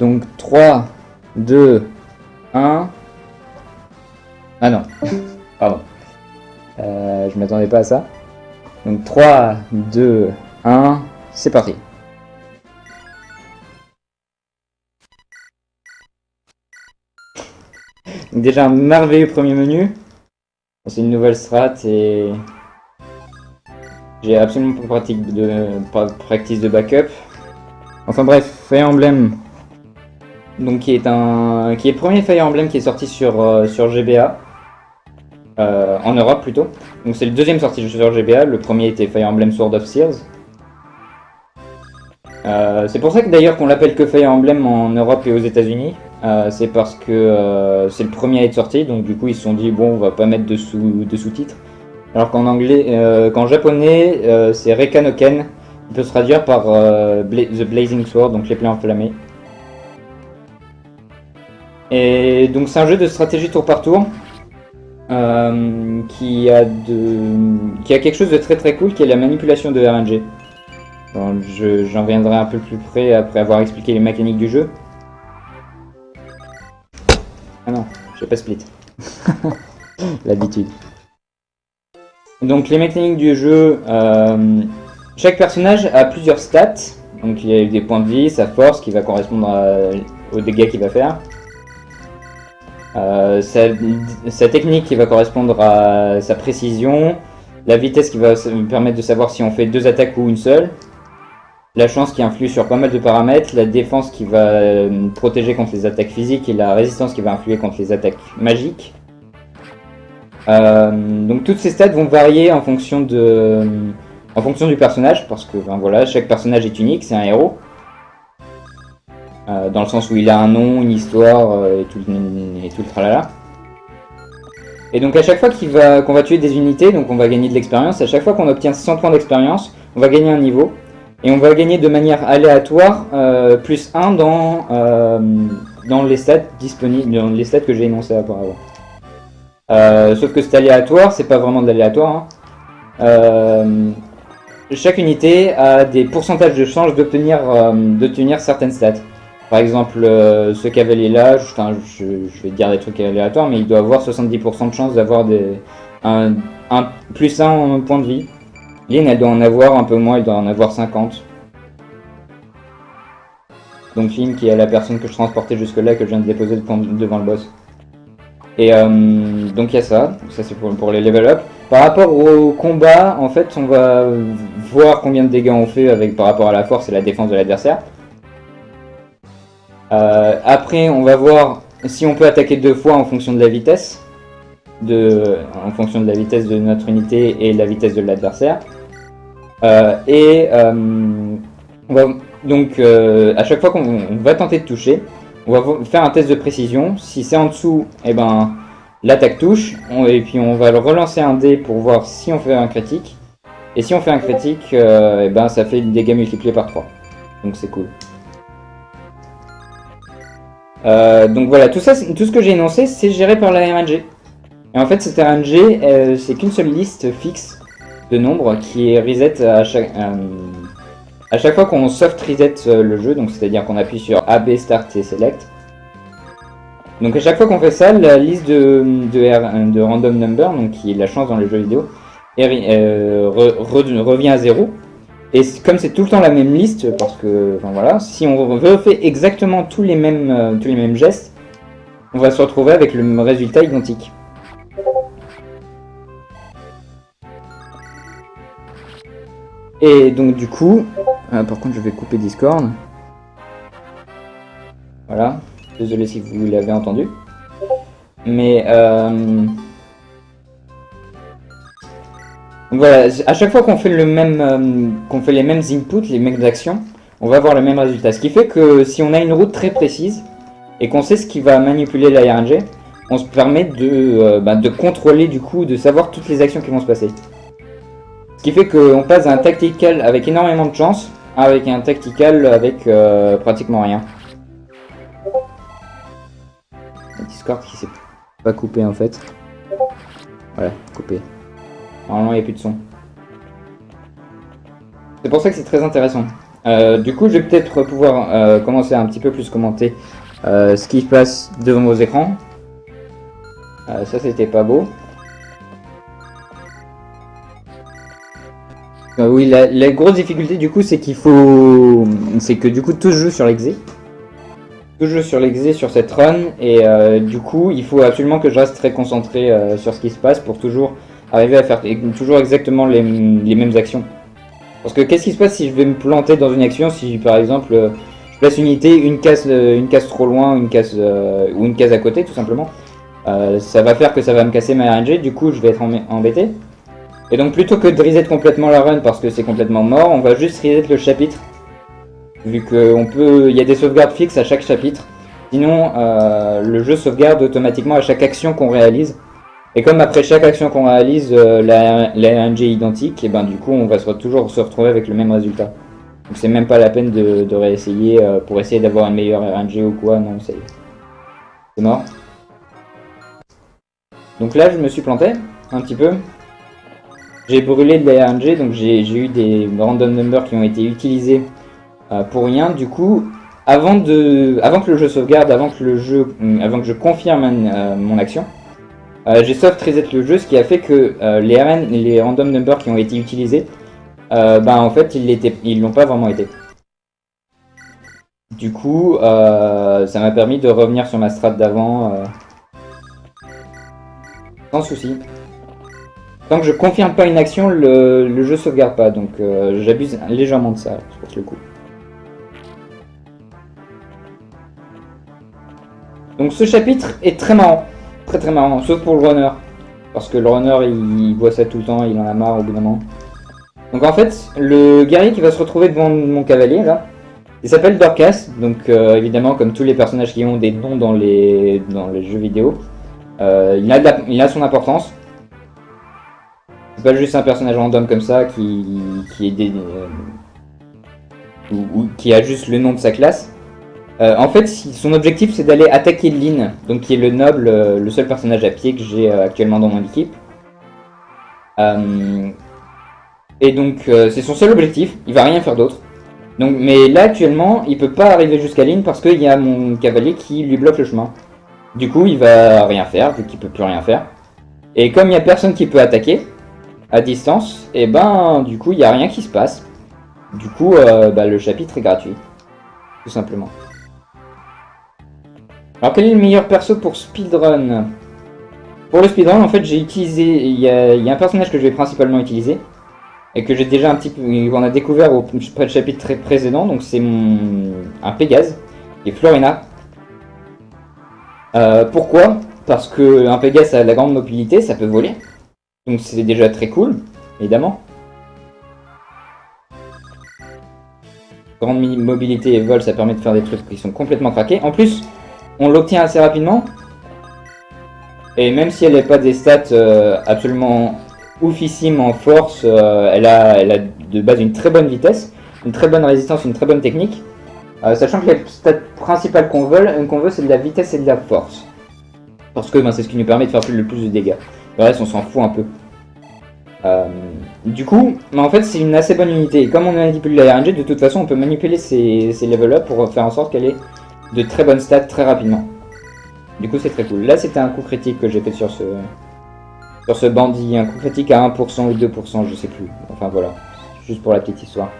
Donc 3, 2, 1. Ah non, pardon. Je m'attendais pas à ça. Donc 3, 2, 1, c'est parti. Donc déjà un merveilleux premier menu. C'est une nouvelle strat et j'ai absolument pas practice de backup. Enfin bref, Fire Emblem, donc qui est le premier Fire Emblem qui est sorti sur GBA. En Europe plutôt. Donc c'est le deuxième sorti sur GBA, le premier était Fire Emblem Sword of Sears. C'est pour ça que d'ailleurs qu'on l'appelle que Fire Emblem en Europe et aux États-Unis. C'est parce que c'est le premier à être sorti, donc du coup ils se sont dit bon on va pas mettre de sous-titres. Alors qu'en anglais, qu'en japonais c'est Rekanoken, qui peut se traduire par The Blazing Sword, donc l'épée enflammée. Et donc c'est un jeu de stratégie tour par tour. Qui a quelque chose de très très cool qui est la manipulation de RNG. J'en viendrai un peu plus près après avoir expliqué les mécaniques du jeu. Ah non, j'ai pas split. L'habitude. Donc les mécaniques du jeu, chaque personnage a plusieurs stats. Donc il y a des points de vie, sa force qui va correspondre aux dégâts qu'il va faire. Sa technique qui va correspondre à sa précision, la vitesse qui va me permettre de savoir si on fait 2 attaques ou une seule, la chance qui influe sur pas mal de paramètres, la défense qui va me protéger contre les attaques physiques et la résistance qui va influer contre les attaques magiques. Donc toutes ces stats vont varier en fonction du personnage, parce que voilà, chaque personnage est unique, c'est un héros. Dans le sens où il a un nom, une histoire et tout le tralala. Et donc à chaque fois qu'on va tuer des unités, donc on va gagner de l'expérience. À chaque fois qu'on obtient 100 points d'expérience, on va gagner un niveau. Et on va gagner de manière aléatoire plus 1 dans les stats disponibles, dans les stats que j'ai énoncés auparavant. Sauf que c'est aléatoire, c'est pas vraiment de l'aléatoire. Chaque unité a des pourcentages de chance d'obtenir certaines stats. Par exemple, ce cavalier là, je vais dire des trucs aléatoires, mais il doit avoir 70% de chance d'avoir un plus 1 en point de vie. Lynn, elle doit en avoir un peu moins, elle doit en avoir 50. Donc Lynn qui est la personne que je transportais jusque là, que je viens de déposer devant le boss. Et donc il y a ça c'est pour les level up. Par rapport au combat, en fait, on va voir combien de dégâts on fait par rapport à la force et la défense de l'adversaire. Après, on va voir si on peut attaquer 2 fois en fonction de la vitesse. En fonction de la vitesse de notre unité et la vitesse de l'adversaire. On va donc à chaque fois qu'on va tenter de toucher, on va faire un test de précision. Si c'est en dessous, et ben l'attaque touche, et puis on va le relancer un dé pour voir si on fait un critique. Et si on fait un critique, et ben ça fait des dégâts multipliés par 3. Donc c'est cool. Donc voilà, tout ce que j'ai énoncé, c'est géré par la RNG. Et en fait, cette RNG, c'est qu'une seule liste fixe de nombres qui est reset à chaque fois qu'on soft reset le jeu, donc c'est-à-dire qu'on appuie sur A, B, Start et Select. Donc à chaque fois qu'on fait ça, la liste de random number, donc qui est la chance dans les jeux vidéo, revient à 0. Et comme c'est tout le temps la même liste, parce que, enfin voilà, si on refait exactement tous les mêmes gestes, on va se retrouver avec le résultat identique. Et donc du coup, par contre je vais couper Discord. Voilà, désolé si vous l'avez entendu. Mais donc voilà, à chaque fois qu'on fait les mêmes inputs, les mêmes actions, on va avoir le même résultat. Ce qui fait que si on a une route très précise et qu'on sait ce qui va manipuler la RNG, on se permet de contrôler du coup, de savoir toutes les actions qui vont se passer. Ce qui fait qu'on passe d'un tactical avec énormément de chance avec un tactical avec pratiquement rien. Le Discord qui s'est pas coupé en fait. Voilà, coupé. Normalement il n'y a plus de son. C'est pour ça que c'est très intéressant. Du coup, je vais peut-être pouvoir commencer à un petit peu plus commenter ce qui se passe devant vos écrans. Ça, c'était pas beau. Oui, la grosse difficulté du coup, c'est que du coup, tout se joue sur l'exé. Tout se joue sur l'exé sur cette run, et du coup, il faut absolument que je reste très concentré sur ce qui se passe pour toujours arriver à faire toujours exactement les mêmes actions. Parce que qu'est-ce qui se passe si je vais me planter dans une action, si par exemple je place une unité, une case trop loin, ou une case à côté tout simplement. Ça va faire que ça va me casser ma RNG, du coup je vais être embêté. Et donc plutôt que de reset complètement la run parce que c'est complètement mort, on va juste reset le chapitre. Vu qu'il y a des sauvegardes fixes à chaque chapitre. Sinon le jeu sauvegarde automatiquement à chaque action qu'on réalise. Et comme après chaque action qu'on réalise, la RNG est identique, et ben du coup on va toujours se retrouver avec le même résultat. Donc c'est même pas la peine de réessayer pour essayer d'avoir une meilleure RNG ou quoi, non, c'est mort. Donc là je me suis planté un petit peu. J'ai brûlé de la RNG, donc j'ai eu des random numbers qui ont été utilisés pour rien. Du coup, avant que le jeu sauvegarde, avant que je confirme mon action, j'ai soft reset le jeu, ce qui a fait que les random numbers qui ont été utilisés, en fait ils l'ont pas vraiment été. Du coup, ça m'a permis de revenir sur ma strat d'avant sans souci. Tant que je confirme pas une action, le jeu sauvegarde pas, donc j'abuse légèrement de ça pour le coup. Donc ce chapitre est très marrant, très marrant, sauf pour le runner. Parce que le runner il voit ça tout le temps, il en a marre au bout d'un moment. Donc en fait, le guerrier qui va se retrouver devant mon cavalier là, il s'appelle Dorcas, donc évidemment comme tous les personnages qui ont des noms dans les jeux vidéo, il a son importance. C'est pas juste un personnage random comme ça qui a juste le nom de sa classe. En fait, son objectif c'est d'aller attaquer Lyn, donc qui est le noble, le seul personnage à pied que j'ai actuellement dans mon équipe. Et donc c'est son seul objectif, il va rien faire d'autre. Donc, mais là actuellement, il peut pas arriver jusqu'à Lyn parce qu'il y a mon cavalier qui lui bloque le chemin. Du coup, il va rien faire vu qu'il peut plus rien faire. Et comme il y a personne qui peut attaquer à distance, et du coup, il y a rien qui se passe. Du coup, le chapitre est gratuit, tout simplement. Alors quel est le meilleur perso pour speedrun? Pour le speedrun, en fait, j'ai utilisé, il y a un personnage que je vais principalement utiliser et que j'ai déjà un petit peu, on a découvert au chapitre très précédent, donc c'est un Pégase, qui est Florina. Pourquoi? Parce que un Pégase a de la grande mobilité, ça peut voler, donc c'est déjà très cool, évidemment. Grande mobilité et vol, ça permet de faire des trucs qui sont complètement craqués. En plus, on l'obtient assez rapidement. Et même si elle n'a pas des stats absolument oufissimes en force, elle a de base une très bonne vitesse, une très bonne résistance, une très bonne technique. Sachant que les stats principales qu'on veut, c'est de la vitesse et de la force. Parce que c'est ce qui nous permet de faire le plus de dégâts. Le reste, on s'en fout un peu. Du coup, en fait, c'est une assez bonne unité. Et comme on manipule la RNG, de toute façon, on peut manipuler ces level up pour faire en sorte qu'elle ait de très bonnes stats très rapidement. Du coup, c'est très cool. Là, c'était un coup critique que j'ai fait sur ce bandit. Un coup critique à 1% ou 2%, je sais plus. Enfin, voilà. Juste pour la petite histoire.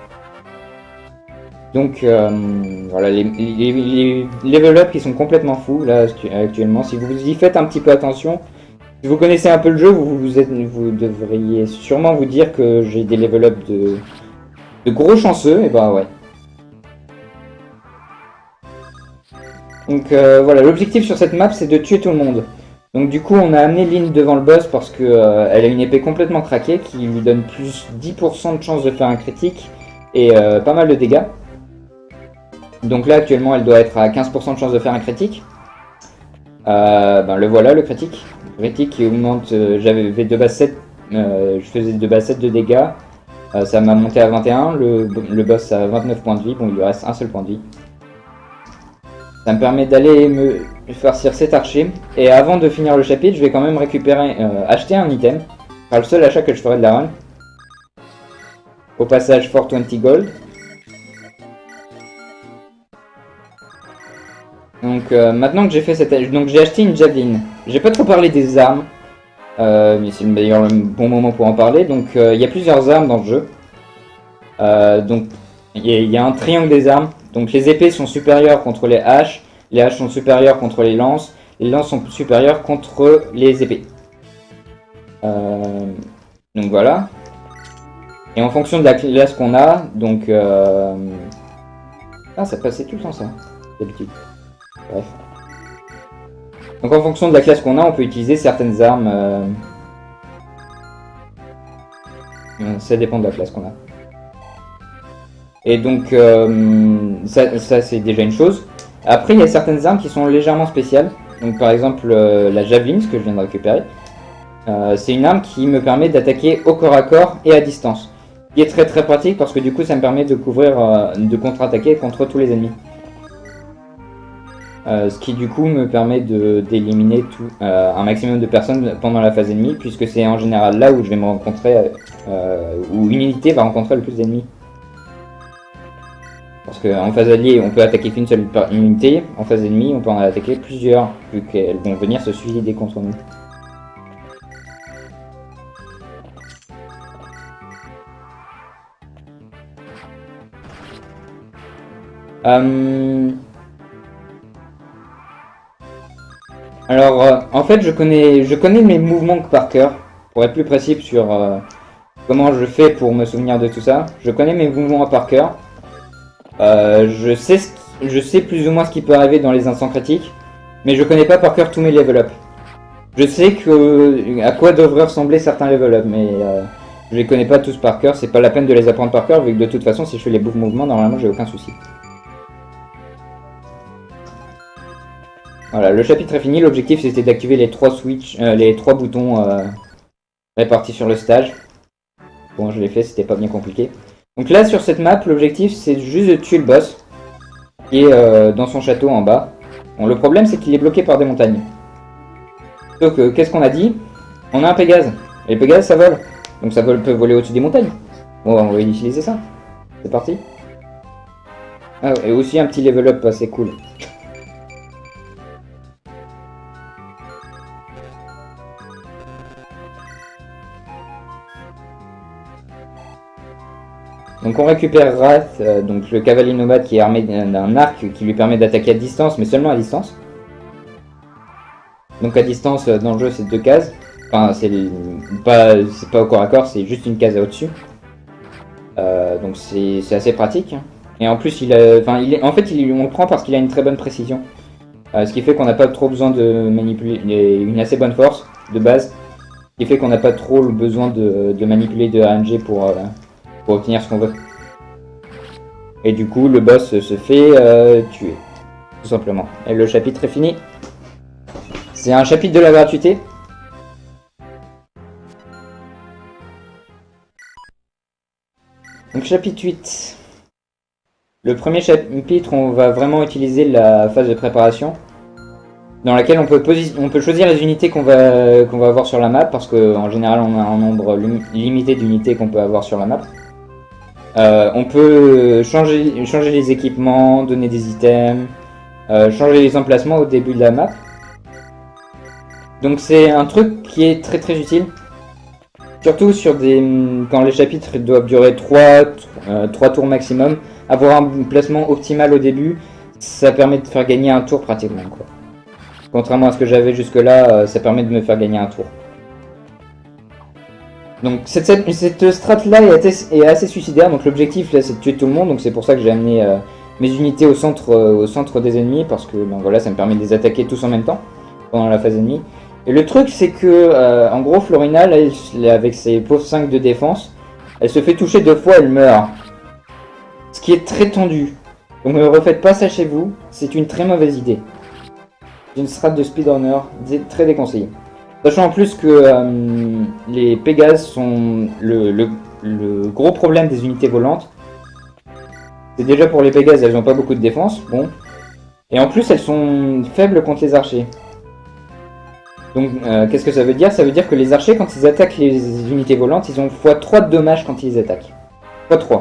Donc, voilà, les level up qui sont complètement fous, là, actuellement. Si vous y faites un petit peu attention, si vous connaissez un peu le jeu, vous devriez sûrement vous dire que j'ai des level up de gros chanceux, et ouais. Donc voilà, l'objectif sur cette map c'est de tuer tout le monde. Donc du coup on a amené Lyn devant le boss parce que elle a une épée complètement craquée qui lui donne plus 10% de chance de faire un critique et pas mal de dégâts. Donc là actuellement elle doit être à 15% de chance de faire un critique. Le voilà le critique. Le critique qui augmente, j'avais de base 7, je faisais de base 7 de dégâts. Ça m'a monté à 21, le boss a 29 points de vie, bon il lui reste un seul point de vie. Ça me permet d'aller me farcir cet archer. Et avant de finir le chapitre, je vais quand même acheter un item. Ce sera le seul achat que je ferai de la run. Au passage, 420 gold. Donc maintenant que j'ai fait cette... Donc j'ai acheté une javeline. J'ai pas trop parlé des armes. Mais c'est d'ailleurs le bon moment pour en parler. Donc il y a plusieurs armes dans le jeu. Donc il y a un triangle des armes. Donc les épées sont supérieures contre les haches sont supérieures contre les lances sont supérieures contre les épées. Donc voilà. Et en fonction de la classe qu'on a, donc... Ah, ça passait tout le temps ça, d'habitude. Bref. Donc en fonction de la classe qu'on a, on peut utiliser certaines armes. Ça dépend de la classe qu'on a. Et donc ça c'est déjà une chose. Après il y a certaines armes qui sont légèrement spéciales. Donc par exemple la javeline, ce que je viens de récupérer. C'est une arme qui me permet d'attaquer au corps à corps et à distance. Qui est très très pratique parce que du coup ça me permet de couvrir, de contre-attaquer contre tous les ennemis. Ce qui du coup me permet d'éliminer un maximum de personnes pendant la phase ennemie, puisque c'est en général là où je vais me rencontrer, où une unité va rencontrer le plus d'ennemis. Parce qu'en phase alliée on peut attaquer qu'une seule unité, en phase ennemie on peut en attaquer plusieurs, vu qu'elles vont venir se suicider contre nous. Alors, en fait, je connais mes mouvements par cœur, pour être plus précis sur comment je fais pour me souvenir de tout ça. Je connais mes mouvements par cœur. Je sais plus ou moins ce qui peut arriver dans les instants critiques, mais je connais pas par cœur tous mes level up. Je sais à quoi devraient ressembler certains level up, mais je les connais pas tous par cœur. C'est pas la peine de les apprendre par cœur, vu que de toute façon, si je fais les bons mouvements, normalement, j'ai aucun souci. Voilà, le chapitre est fini. L'objectif c'était d'activer les trois boutons répartis sur le stage. Bon, je l'ai fait, c'était pas bien compliqué. Donc là, sur cette map, l'objectif c'est juste de tuer le boss qui est dans son château en bas. Bon, le problème c'est qu'il est bloqué par des montagnes. Donc, qu'est-ce qu'on a dit? On a un Pégase. Et les Pégases ça vole. Donc ça peut voler au-dessus des montagnes. Bon, on va utiliser ça. C'est parti. Ah, et aussi un petit level up assez cool. Donc on récupère Wrath, donc le cavalier nomade qui est armé d'un arc qui lui permet d'attaquer à distance, mais seulement à distance. Donc à distance dans le jeu c'est 2 cases. Enfin c'est pas au corps à corps, c'est juste une case au-dessus. Donc c'est assez pratique. Et en plus on le prend parce qu'il a une très bonne précision. Ce qui fait qu'on n'a pas trop besoin de manipuler, une assez bonne force de base. Ce qui fait qu'on n'a pas trop le besoin de manipuler de RNG pour obtenir ce qu'on veut. Et du coup le boss se fait tuer. Tout simplement. Et le chapitre est fini. C'est un chapitre de la gratuité. Donc chapitre 8. Le premier chapitre, on va vraiment utiliser la phase de préparation, dans laquelle on peut choisir les unités qu'on va avoir sur la map, parce qu'en général on a un nombre limité d'unités qu'on peut avoir sur la map. On peut changer les équipements, donner des items, changer les emplacements au début de la map. Donc c'est un truc qui est très très utile. Surtout quand les chapitres doivent durer 3 tours maximum. Avoir un placement optimal au début, ça permet de faire gagner un tour pratiquement, quoi. Contrairement à ce que j'avais jusque là, ça permet de me faire gagner un tour. Donc cette strat là est assez suicidaire, donc l'objectif là c'est de tuer tout le monde, donc c'est pour ça que j'ai amené mes unités au centre des ennemis, parce que ben, voilà, ça me permet de les attaquer tous en même temps pendant la phase ennemie. Et le truc c'est que en gros Florina là, avec ses pauvres 5 de défense, elle se fait toucher 2 fois, elle meurt. Ce qui est très tendu. Donc ne refaites pas ça chez vous, c'est une très mauvaise idée. C'est une strat de speedrunner très déconseillée. Sachant en plus que les Pégases sont le gros problème des unités volantes. C'est déjà pour les Pégases, elles n'ont pas beaucoup de défense, bon. Et en plus elles sont faibles contre les archers. Donc qu'est-ce que ça veut dire? Ça veut dire que les archers, quand ils attaquent les unités volantes, ils ont x3 de dommages quand ils les attaquent. x3.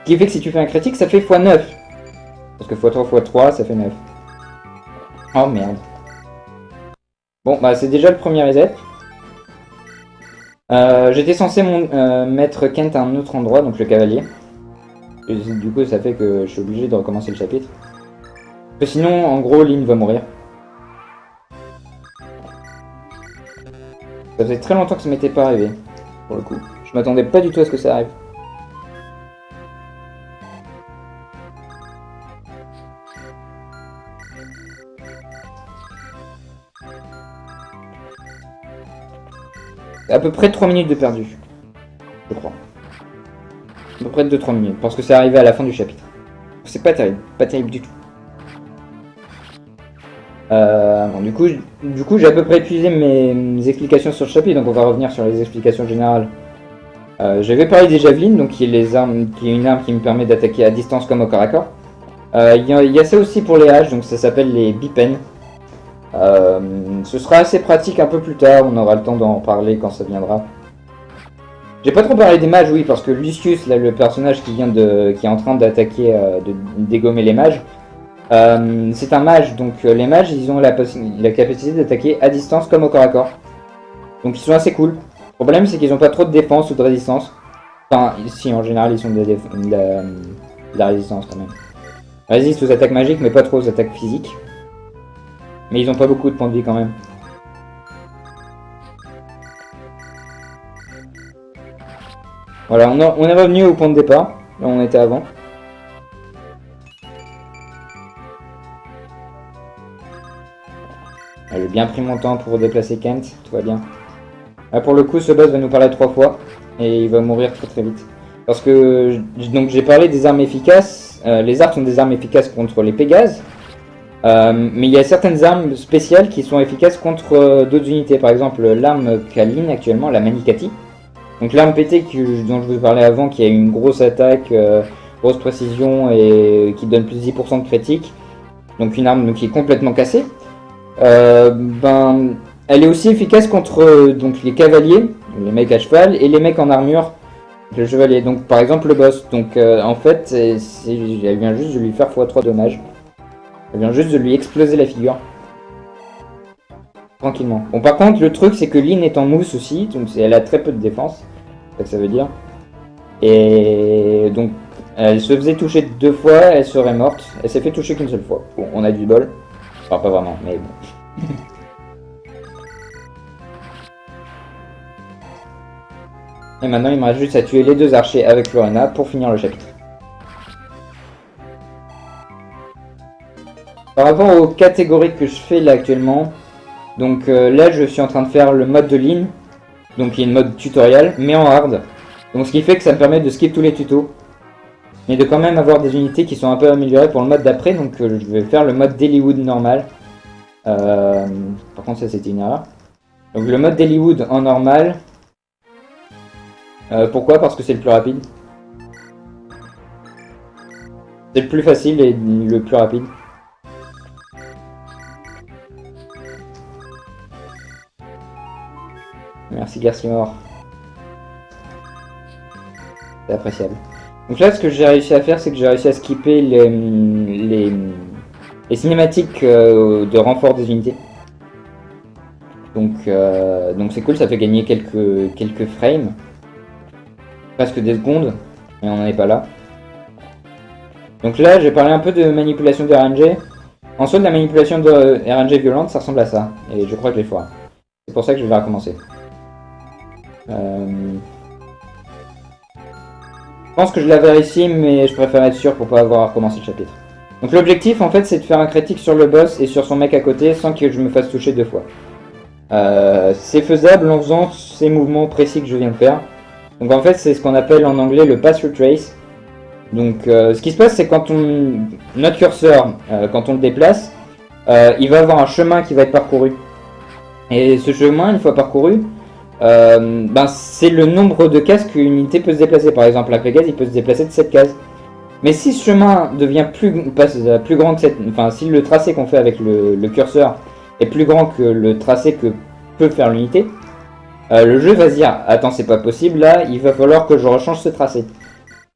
Ce qui fait que si tu fais un critique, ça fait x9. Parce que x3 x3, ça fait 9. Oh merde. Bon, bah c'est déjà le premier reset. J'étais censé mettre Kent à un autre endroit, donc le cavalier. Et du coup, ça fait que je suis obligé de recommencer le chapitre. Parce que sinon, en gros, Lynn va mourir. Ça faisait très longtemps que ça m'était pas arrivé, pour le coup. Je m'attendais pas du tout à ce que ça arrive. À peu près 3 minutes de perdu, je crois. À peu près 2-3 minutes, parce que c'est arrivé à la fin du chapitre. C'est pas terrible du tout. Bon, du coup j'ai à peu près épuisé mes explications sur le chapitre, donc on va revenir sur les explications générales. J'avais parlé des javelines, donc qui est une arme qui me permet d'attaquer à distance comme au corps à corps. Il y a ça aussi pour les haches, donc ça s'appelle les bipen. Ce sera assez pratique un peu plus tard, on aura le temps d'en parler quand ça viendra. J'ai pas trop parlé des mages, oui, parce que Lucius, là, le personnage qui est en train d'attaquer, de dégommer les mages, c'est un mage, donc les mages, ils ont la capacité d'attaquer à distance comme au corps à corps. Donc ils sont assez cool. Le problème, c'est qu'ils ont pas trop de défense ou de résistance. Enfin, si, en général, ils sont de la résistance quand même. Ils résistent aux attaques magiques, mais pas trop aux attaques physiques. Mais ils ont pas beaucoup de points de vie quand même. Voilà, on est revenu au point de départ, là où on était avant. J'ai bien pris mon temps pour déplacer Kent, tout va bien. Là pour le coup, ce boss va nous parler 3 fois, et il va mourir très très vite. Parce que, donc j'ai parlé des armes efficaces, les arcs sont des armes efficaces contre les Pégases. Mais il y a certaines armes spéciales qui sont efficaces contre d'autres unités. Par exemple, l'arme qu'a Lynn actuellement, la Manikati. Donc l'arme pétée dont je vous parlais avant, qui a une grosse attaque, grosse précision et qui donne plus de 10% de critique. Donc une arme qui est complètement cassée. Elle est aussi efficace contre donc les cavaliers, les mecs à cheval, et les mecs en armure, le chevalier. Donc par exemple le boss. Donc en fait, elle vient juste de lui faire x3 dommages. Elle vient juste de lui exploser la figure. Tranquillement. Bon, par contre, le truc, c'est que Lynn est en mousse aussi, donc elle a très peu de défense. C'est ça que ça veut dire. Et donc, elle se faisait toucher 2 fois, elle serait morte. Elle s'est fait toucher qu'une seule fois. Bon, on a du bol. Enfin, pas vraiment, mais bon. Et maintenant, il me reste juste à tuer les 2 archers avec Lorena pour finir le chapitre. Par rapport aux catégories que je fais là actuellement, donc là je suis en train de faire le mode de Lynn, donc qui est une mode tutoriel, mais en hard. Donc ce qui fait que ça me permet de skip tous les tutos, mais de quand même avoir des unités qui sont un peu améliorées pour le mode d'après, donc je vais faire le mode Dailywood normal. Par contre ça c'était une erreur. Donc le mode Dailywood en normal. Pourquoi? Parce que c'est le plus rapide. C'est le plus facile et le plus rapide. Merci Garcimore. C'est appréciable. Donc là, ce que j'ai réussi à faire, c'est que j'ai réussi à skipper les cinématiques de renfort des unités. Donc c'est cool, ça fait gagner quelques frames. Presque des secondes, mais on n'en est pas là. Donc là, j'ai parlé un peu de manipulation de RNG. En soi, de la manipulation de RNG violente, ça ressemble à ça. Et je crois que je l'ai foiré. C'est pour ça que je vais recommencer. Je pense que je l'avais réussi, mais je préfère être sûr pour pas avoir à recommencer le chapitre. Donc l'objectif, en fait, c'est de faire un critique sur le boss et sur son mec à côté sans que je me fasse toucher 2 fois. C'est faisable en faisant ces mouvements précis que je viens de faire. Donc en fait, c'est ce qu'on appelle en anglais le pass-through trace. Donc ce qui se passe, c'est quand notre curseur, quand on le déplace, il va avoir un chemin qui va être parcouru. Et ce chemin, une fois parcouru, c'est le nombre de cases qu'une unité peut se déplacer. Par exemple, un Pégase, il peut se déplacer de 7 cases. Mais si ce chemin devient plus grand que si le tracé qu'on fait avec le curseur est plus grand que le tracé que peut faire l'unité, le jeu va se dire, attends, c'est pas possible, là, il va falloir que je rechange ce tracé.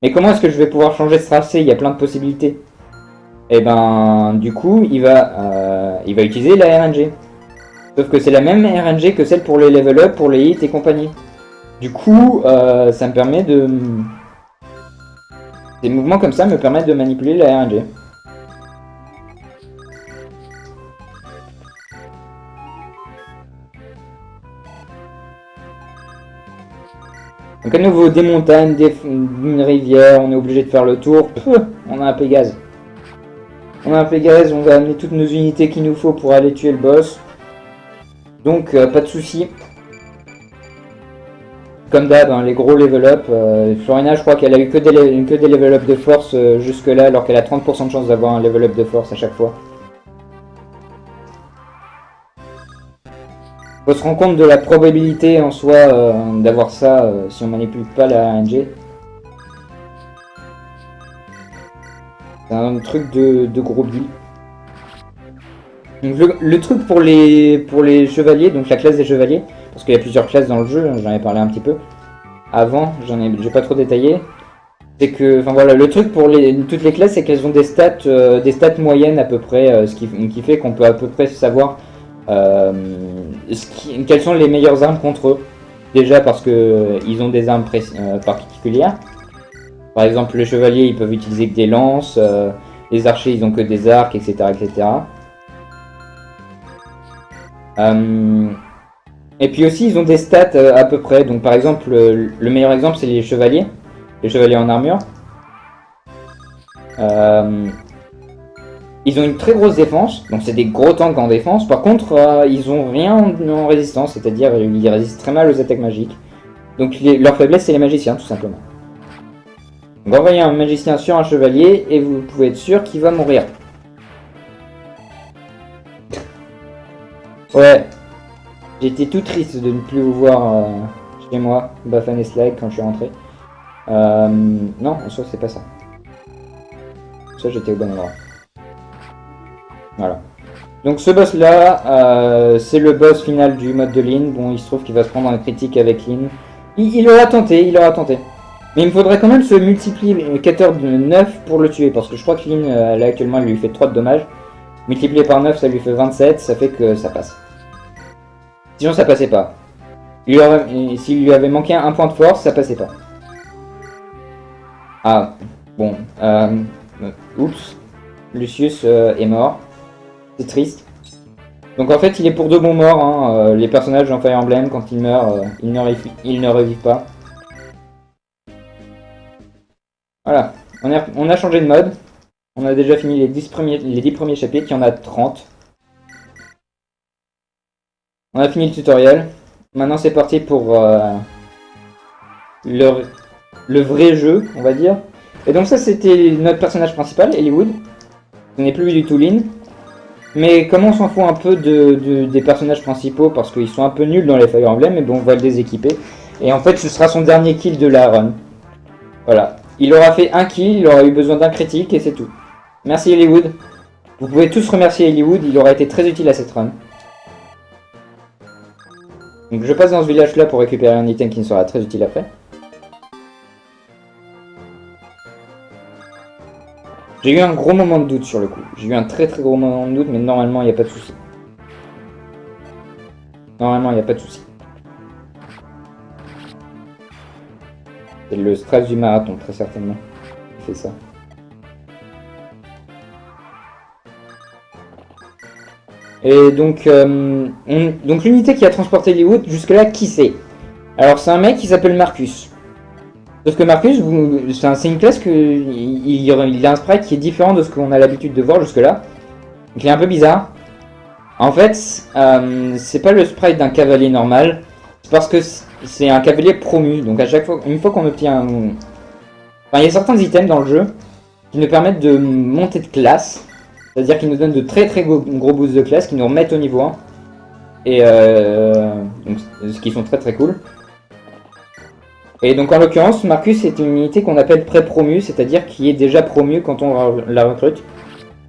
Mais comment est-ce que je vais pouvoir changer ce tracé? Il y a plein de possibilités. et ben du coup il va utiliser la RNG. Sauf que c'est la même RNG que celle pour les level up, pour les hits et compagnie. Du coup, ça me permet de... Des mouvements comme ça me permettent de manipuler la RNG. Donc à nouveau, des montagnes, une rivière, on est obligé de faire le tour. On a un Pégase. On a un Pégase, on va amener toutes nos unités qu'il nous faut pour aller tuer le boss. Donc pas de soucis. Comme d'hab, hein, les gros level up. Florina, je crois qu'elle a eu que des level up de force jusque là, alors qu'elle a 30% de chance d'avoir un level up de force à chaque fois. Faut se rendre compte de la probabilité en soi d'avoir ça si on manipule pas la RNG. C'est un truc de gros build. Donc le truc pour les chevaliers, donc la classe des chevaliers, parce qu'il y a plusieurs classes dans le jeu, j'en ai parlé un petit peu avant, j'ai pas trop détaillé. C'est que, enfin voilà, le truc pour toutes les classes, c'est qu'elles ont des stats moyennes à peu près, ce qui fait qu'on peut à peu près savoir quelles sont les meilleures armes contre eux. Déjà parce que ils ont des armes particulières. Par exemple, les chevaliers, ils peuvent utiliser que des lances, les archers, ils ont que des arcs, etc., etc. Et puis aussi, ils ont des stats à peu près. Donc par exemple, le meilleur exemple, c'est les chevaliers en armure. Ils ont une très grosse défense, donc c'est des gros tanks en défense. Par contre, ils ont rien en résistance, c'est-à-dire ils résistent très mal aux attaques magiques. Donc leur faiblesse, c'est les magiciens, tout simplement. Donc envoyez un magicien sur un chevalier et vous pouvez être sûr qu'il va mourir. Ouais, j'étais tout triste de ne plus vous voir chez moi, Bafan et Slag, quand je suis rentré. Non, en soi, c'est pas ça. Ça, j'étais au bon endroit. Voilà. Donc ce boss là, c'est le boss final du mode de Lyn. Bon, il se trouve qu'il va se prendre un critique avec Lyn. Il aura tenté, Mais il me faudrait quand même ce multiplicateur de 9 pour le tuer. Parce que je crois que Lyn, là actuellement, il lui fait 3 de dommages. Multiplié par 9, ça lui fait 27, ça fait que ça passe. Sinon ça passait pas. S'il lui avait manqué un point de force, ça passait pas. Ah, bon. Oups. Lucius est mort. C'est triste. Donc en fait, il est pour de bons morts. Hein. Les personnages dans Fire Emblem, quand ils meurent, ils ne revivent pas. Voilà. On a changé de mode. On a déjà fini les 10 premiers chapitres. Il y en a 30. On a fini le tutoriel. Maintenant, c'est parti pour le vrai jeu, on va dire. Et donc ça, c'était notre personnage principal, Eliwood. Ce n'est plus du tout Lyn. Mais comme on s'en fout un peu des personnages principaux parce qu'ils sont un peu nuls dans les Fire Emblem, mais bon, on va le déséquiper. Et en fait, ce sera son dernier kill de la run. Voilà. Il aura fait un kill, il aura eu besoin d'un critique et c'est tout. Merci Eliwood. Vous pouvez tous remercier Eliwood, il aura été très utile à cette run. Donc je passe dans ce village là pour récupérer un item qui me sera très utile après. J'ai eu un gros moment de doute sur le coup. J'ai eu un très gros moment de doute, mais normalement il n'y a pas de souci. Normalement il n'y a pas de souci. C'est le stress du marathon, très certainement, qui fait ça. Et donc, donc l'unité qui a transporté Eliwood, jusque-là, qui c'est? Alors c'est un mec qui s'appelle Marcus. Sauf que Marcus, c'est une classe il a un sprite qui est différent de ce qu'on a l'habitude de voir jusque-là. Donc il est un peu bizarre. En fait, c'est pas le sprite d'un cavalier normal. C'est parce que c'est un cavalier promu. Donc à chaque fois, une fois qu'on obtient Enfin, il y a certains items dans le jeu qui nous permettent de monter de classe. C'est-à-dire qu'ils nous donnent de très gros boosts de classe, qui nous remettent au niveau 1. Et donc, ce qui sont très cool. Et donc en l'occurrence, Marcus est une unité qu'on appelle pré-promu, c'est-à-dire qui est déjà promu quand on la recrute.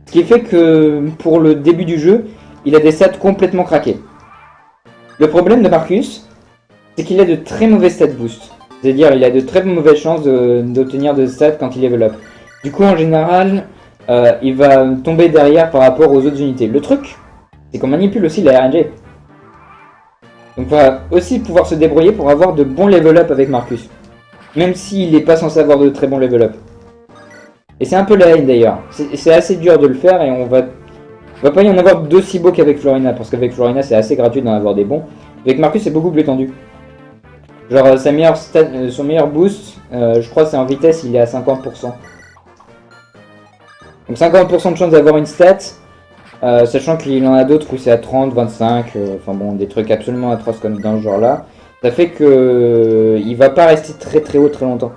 Ce qui fait que pour le début du jeu, il a des stats complètement craqués. Le problème de Marcus, c'est qu'il a de très mauvais stats boost. C'est-à-dire il a de très mauvaises chances d'obtenir de stats quand il level up. Du coup en général, il va tomber derrière par rapport aux autres unités. Le truc, c'est qu'on manipule aussi la RNG. Donc on va aussi pouvoir se débrouiller pour avoir de bons level up avec Marcus. Même s'il n'est pas censé avoir de très bons level up. Et c'est un peu la haine d'ailleurs. C'est assez dur de le faire et on va pas y en avoir d'aussi beaux qu'avec Florina. Parce qu'avec Florina c'est assez gratuit d'en avoir des bons. Avec Marcus c'est beaucoup plus tendu. Genre son meilleur boost, je crois c'est en vitesse, il est à 50%. Donc 50% de chance d'avoir une stat. Sachant qu'il en a d'autres où c'est à 30, 25, enfin bon, des trucs absolument atroces comme dans ce genre là. Ça fait que il va pas rester très très haut très longtemps.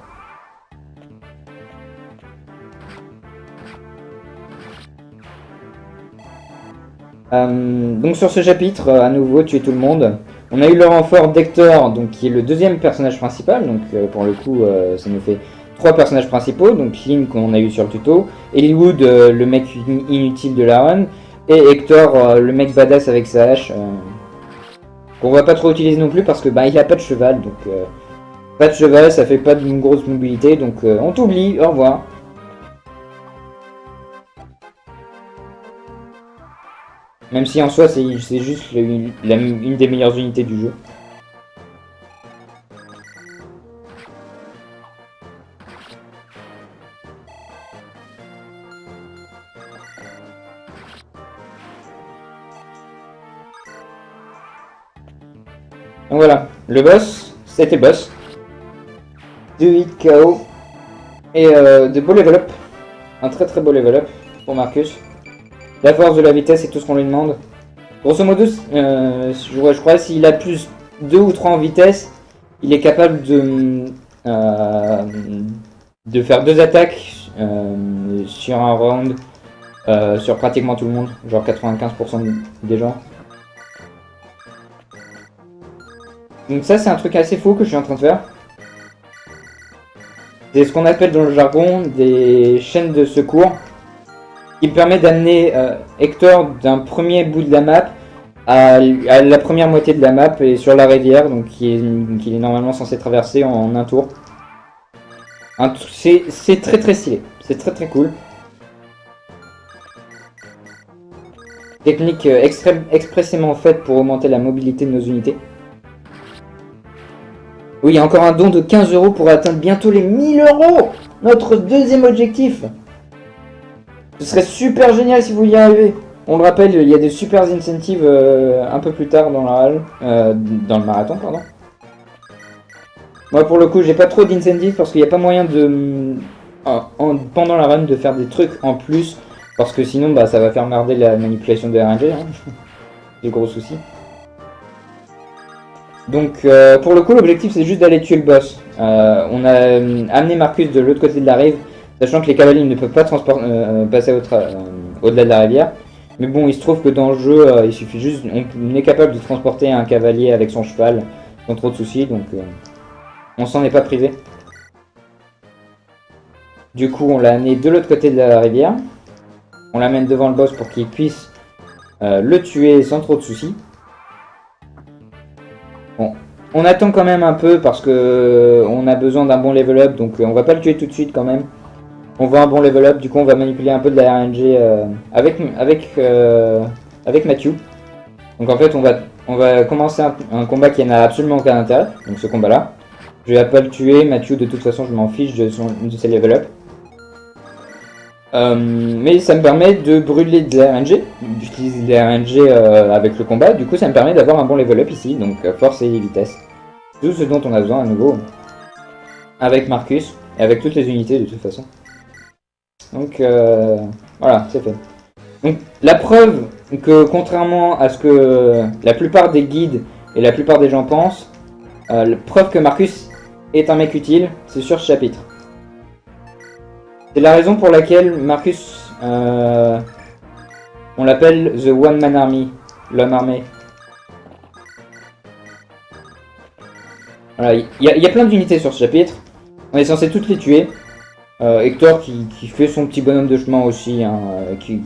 Donc sur ce chapitre, à nouveau, tuer tout le monde. On a eu le renfort d'Hector, donc qui est le deuxième personnage principal, donc pour le coup ça nous fait 3 personnages principaux, donc Lynn qu'on a eu sur le tuto, Ellwood le mec inutile de la run, et Hector le mec badass avec sa hache, qu'on va pas trop utiliser non plus parce que bah il a pas de cheval, donc pas de cheval ça fait pas d'une grosse mobilité, donc on t'oublie, au revoir. Même si en soi c'est juste une des meilleures unités du jeu. Donc voilà, le boss, c'était boss. 2 hits KO. Et de beaux level up. Un très très beau level up pour Marcus. La force de la vitesse c'est tout ce qu'on lui demande. Grosso modo, je crois s'il a plus 2 ou 3 en vitesse, il est capable de faire 2 attaques sur un round sur pratiquement tout le monde, genre 95% des gens. Donc ça c'est un truc assez fou que je suis en train de faire. C'est ce qu'on appelle dans le jargon des chaînes de secours, qui me permet d'amener Hector d'un premier bout de la map à la première moitié de la map et sur la rivière, donc qu'il est normalement censé traverser en un tour. C'est très très stylé, c'est très très cool. Technique expressément faite pour augmenter la mobilité de nos unités. Oui, il y a encore un don de 15 € pour atteindre bientôt les 1000 €. Notre deuxième objectif. Ce serait super génial si vous y arrivez. On le rappelle, il y a des super incentives un peu plus tard dans dans le marathon, pardon. Moi pour le coup j'ai pas trop d'incentives parce qu'il n'y a pas moyen de pendant la run de faire des trucs en plus parce que sinon bah ça va faire merder la manipulation de RNG, hein. Des gros soucis. Donc pour le coup l'objectif c'est juste d'aller tuer le boss. On a amené Marcus de l'autre côté de la rive, sachant que les cavaliers ne peuvent pas passer au-delà de la rivière. Mais bon, il se trouve que dans le jeu, il suffit juste, on est capable de transporter un cavalier avec son cheval sans trop de soucis, donc on s'en est pas privé. Du coup, on l'a amené de l'autre côté de la rivière. On l'amène devant le boss pour qu'il puisse le tuer sans trop de soucis. Bon, on attend quand même un peu parce que on a besoin d'un bon level up, donc on va pas le tuer tout de suite quand même. On veut un bon level up, du coup on va manipuler un peu de la RNG avec Matthew. Donc en fait on va commencer un combat qui n'a absolument aucun intérêt, donc ce combat là. Je vais pas le tuer, Matthew de toute façon je m'en fiche de ses level up. Mais ça me permet de brûler de la RNG, d'utiliser de la RNG avec le combat, du coup ça me permet d'avoir un bon level up ici, donc force et vitesse. Tout ce dont on a besoin à nouveau avec Marcus et avec toutes les unités de toute façon. Donc voilà, c'est fait. Donc la preuve que contrairement à ce que la plupart des guides et la plupart des gens pensent, la preuve que Marcus est un mec utile, c'est sur ce chapitre. C'est la raison pour laquelle Marcus, on l'appelle The One Man Army, l'homme armé. Voilà, il y a plein d'unités sur ce chapitre, on est censé toutes les tuer. Hector qui fait son petit bonhomme de chemin aussi, hein, il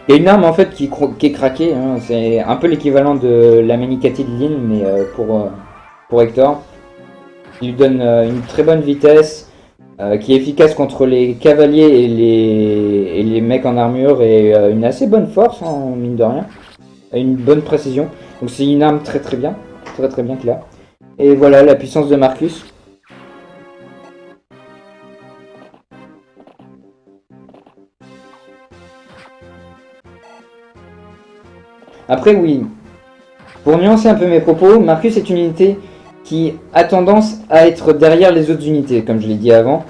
y a une arme en fait qui est craquée, hein, c'est un peu l'équivalent de la Manicati de Lynn mais pour Hector. Il lui donne une très bonne vitesse, qui est efficace contre les cavaliers et les mecs en armure, et une assez bonne force, hein, mine de rien, et une bonne précision. Donc c'est une arme très bien qu'il a. Et voilà la puissance de Marcus. Après oui, pour nuancer un peu mes propos, Marcus est une unité qui a tendance à être derrière les autres unités, comme je l'ai dit avant.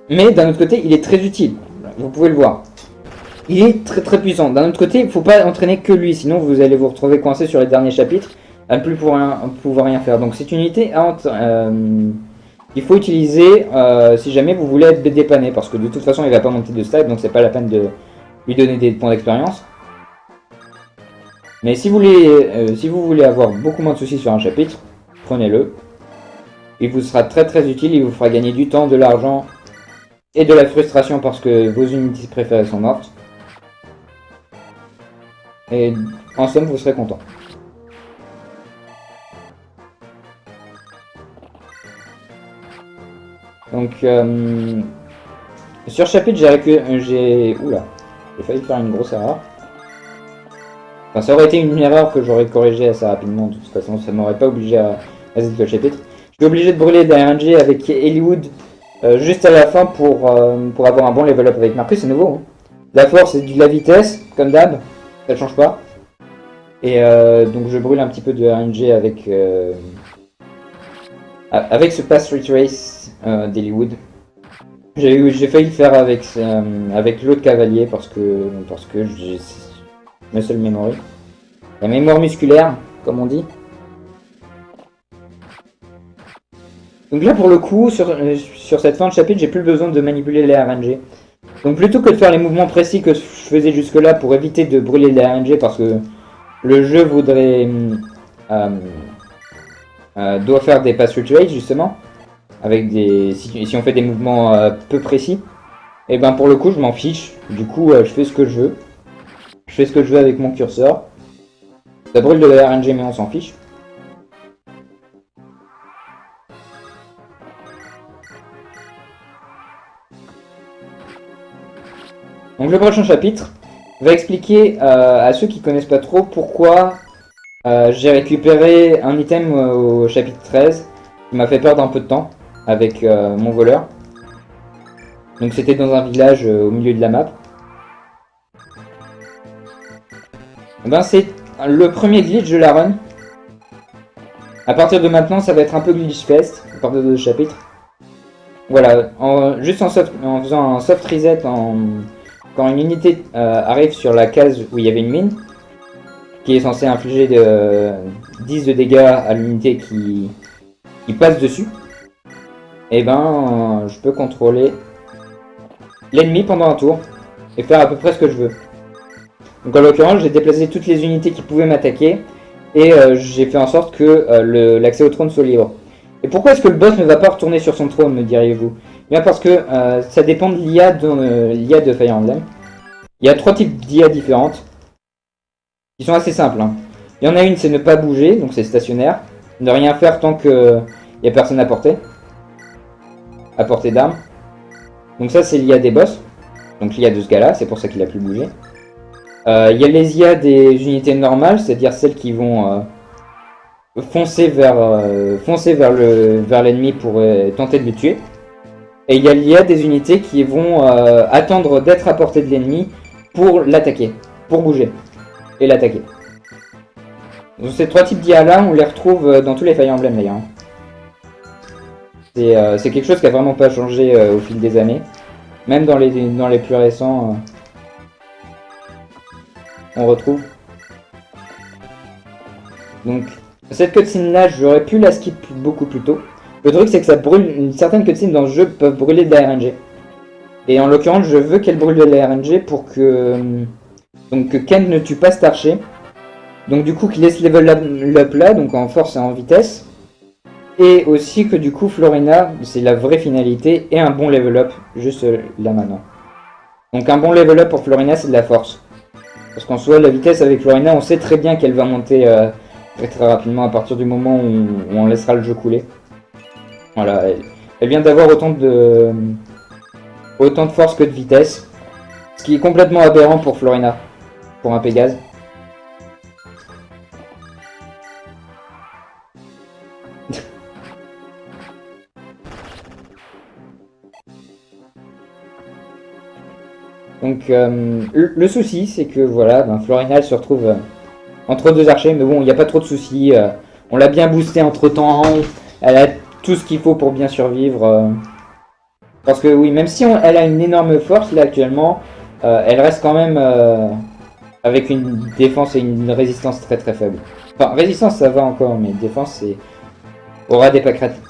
Mais d'un autre côté, il est très utile, vous pouvez le voir. Il est très puissant. D'un autre côté, il ne faut pas entraîner que lui, sinon vous allez vous retrouver coincé sur les derniers chapitres, à ne plus pouvoir rien faire. Donc c'est une unité qu'il faut utiliser si jamais vous voulez être dépanné, parce que de toute façon il ne va pas monter de stade, donc c'est pas la peine de lui donner des points d'expérience. Mais si vous voulez avoir beaucoup moins de soucis sur un chapitre, prenez-le. Il vous sera très utile, il vous fera gagner du temps, de l'argent et de la frustration parce que vos unités préférées sont mortes. Et en somme, vous serez content. Donc, sur chapitre, j'ai failli faire une grosse erreur. Enfin, ça aurait été une erreur que j'aurais corrigée assez rapidement, de toute façon, ça m'aurait pas obligé à zéro le chapitre. Je suis obligé de brûler de la RNG avec Eliwood juste à la fin pour avoir un bon level up avec Marcus, c'est nouveau. Hein. La force et de la vitesse, comme d'hab, ça ne change pas. Et donc je brûle un petit peu de RNG avec ce Pass Retrace d'Eliwood. J'ai failli le faire avec l'autre cavalier parce que j'ai ma seule mémoire. La mémoire musculaire, comme on dit. Donc là pour le coup, sur cette fin de chapitre, j'ai plus besoin de manipuler les RNG. Donc plutôt que de faire les mouvements précis que je faisais jusque là pour éviter de brûler les RNG parce que le jeu doit faire des pass retrace justement, avec si on fait des mouvements peu précis, et ben pour le coup je m'en fiche, du coup je fais ce que je veux. Je fais ce que je veux avec mon curseur. Ça brûle de la RNG mais on s'en fiche. Donc le prochain chapitre va expliquer à ceux qui connaissent pas trop pourquoi j'ai récupéré un item au chapitre 13 qui m'a fait perdre un peu de temps avec mon voleur. Donc c'était dans un village au milieu de la map. Ben c'est le premier glitch de la run. À partir de maintenant ça va être un peu glitch fest à partir de ce chapitre. Voilà, juste en faisant un soft reset quand une unité arrive sur la case où il y avait une mine, qui est censée infliger 10 de dégâts à l'unité qui passe dessus, et ben je peux contrôler l'ennemi pendant un tour et faire à peu près ce que je veux. Donc en l'occurrence j'ai déplacé toutes les unités qui pouvaient m'attaquer et j'ai fait en sorte que l'accès au trône soit libre. Et pourquoi est-ce que le boss ne va pas retourner sur son trône, me diriez-vous? Bien parce que ça dépend de l'IA de Fire Emblem. Il y a 3 types d'IA différentes qui sont assez simples. Hein. Il y en a une, c'est ne pas bouger, donc c'est stationnaire. Ne rien faire tant qu'il n'y a personne à portée d'armes. Donc ça c'est l'IA des boss. Donc l'IA de ce gars-là, c'est pour ça qu'il a plus bougé. Il y a les IA des unités normales, c'est-à-dire celles qui vont foncer vers l'ennemi pour tenter de le tuer. Et il y a l'IA des unités qui vont attendre d'être à portée de l'ennemi pour l'attaquer, pour bouger et l'attaquer. Donc ces 3 types d'IA là, on les retrouve dans tous les Fire Emblem d'ailleurs. C'est quelque chose qui a vraiment pas changé au fil des années. Même dans les plus récents, on retrouve. Donc cette cutscene là, j'aurais pu la skip beaucoup plus tôt. Le truc c'est que ça brûle, certaines cutscenes dans ce jeu peuvent brûler de la RNG. Et en l'occurrence je veux qu'elle brûle de la RNG pour que Ken ne tue pas Starcher. Donc du coup qu'il laisse level up là, donc en force et en vitesse. Et aussi que du coup Florina, c'est la vraie finalité, et un bon level up juste là maintenant. Donc un bon level up pour Florina c'est de la force. Parce qu'en soi la vitesse avec Florina on sait très bien qu'elle va monter très rapidement à partir du moment où on laissera le jeu couler. Voilà, elle vient d'avoir autant de force que de vitesse. Ce qui est complètement aberrant pour Florina, pour un Pégase. Donc le souci c'est que voilà, Florina elle se retrouve entre deux archers, mais bon il n'y a pas trop de soucis. On l'a bien boosté entre temps, elle a tout ce qu'il faut pour bien survivre. Parce que oui, même si elle a une énorme force là actuellement, elle reste quand même avec une défense et une résistance très très faible. Enfin résistance ça va encore, mais défense c'est aura des pâquerettes.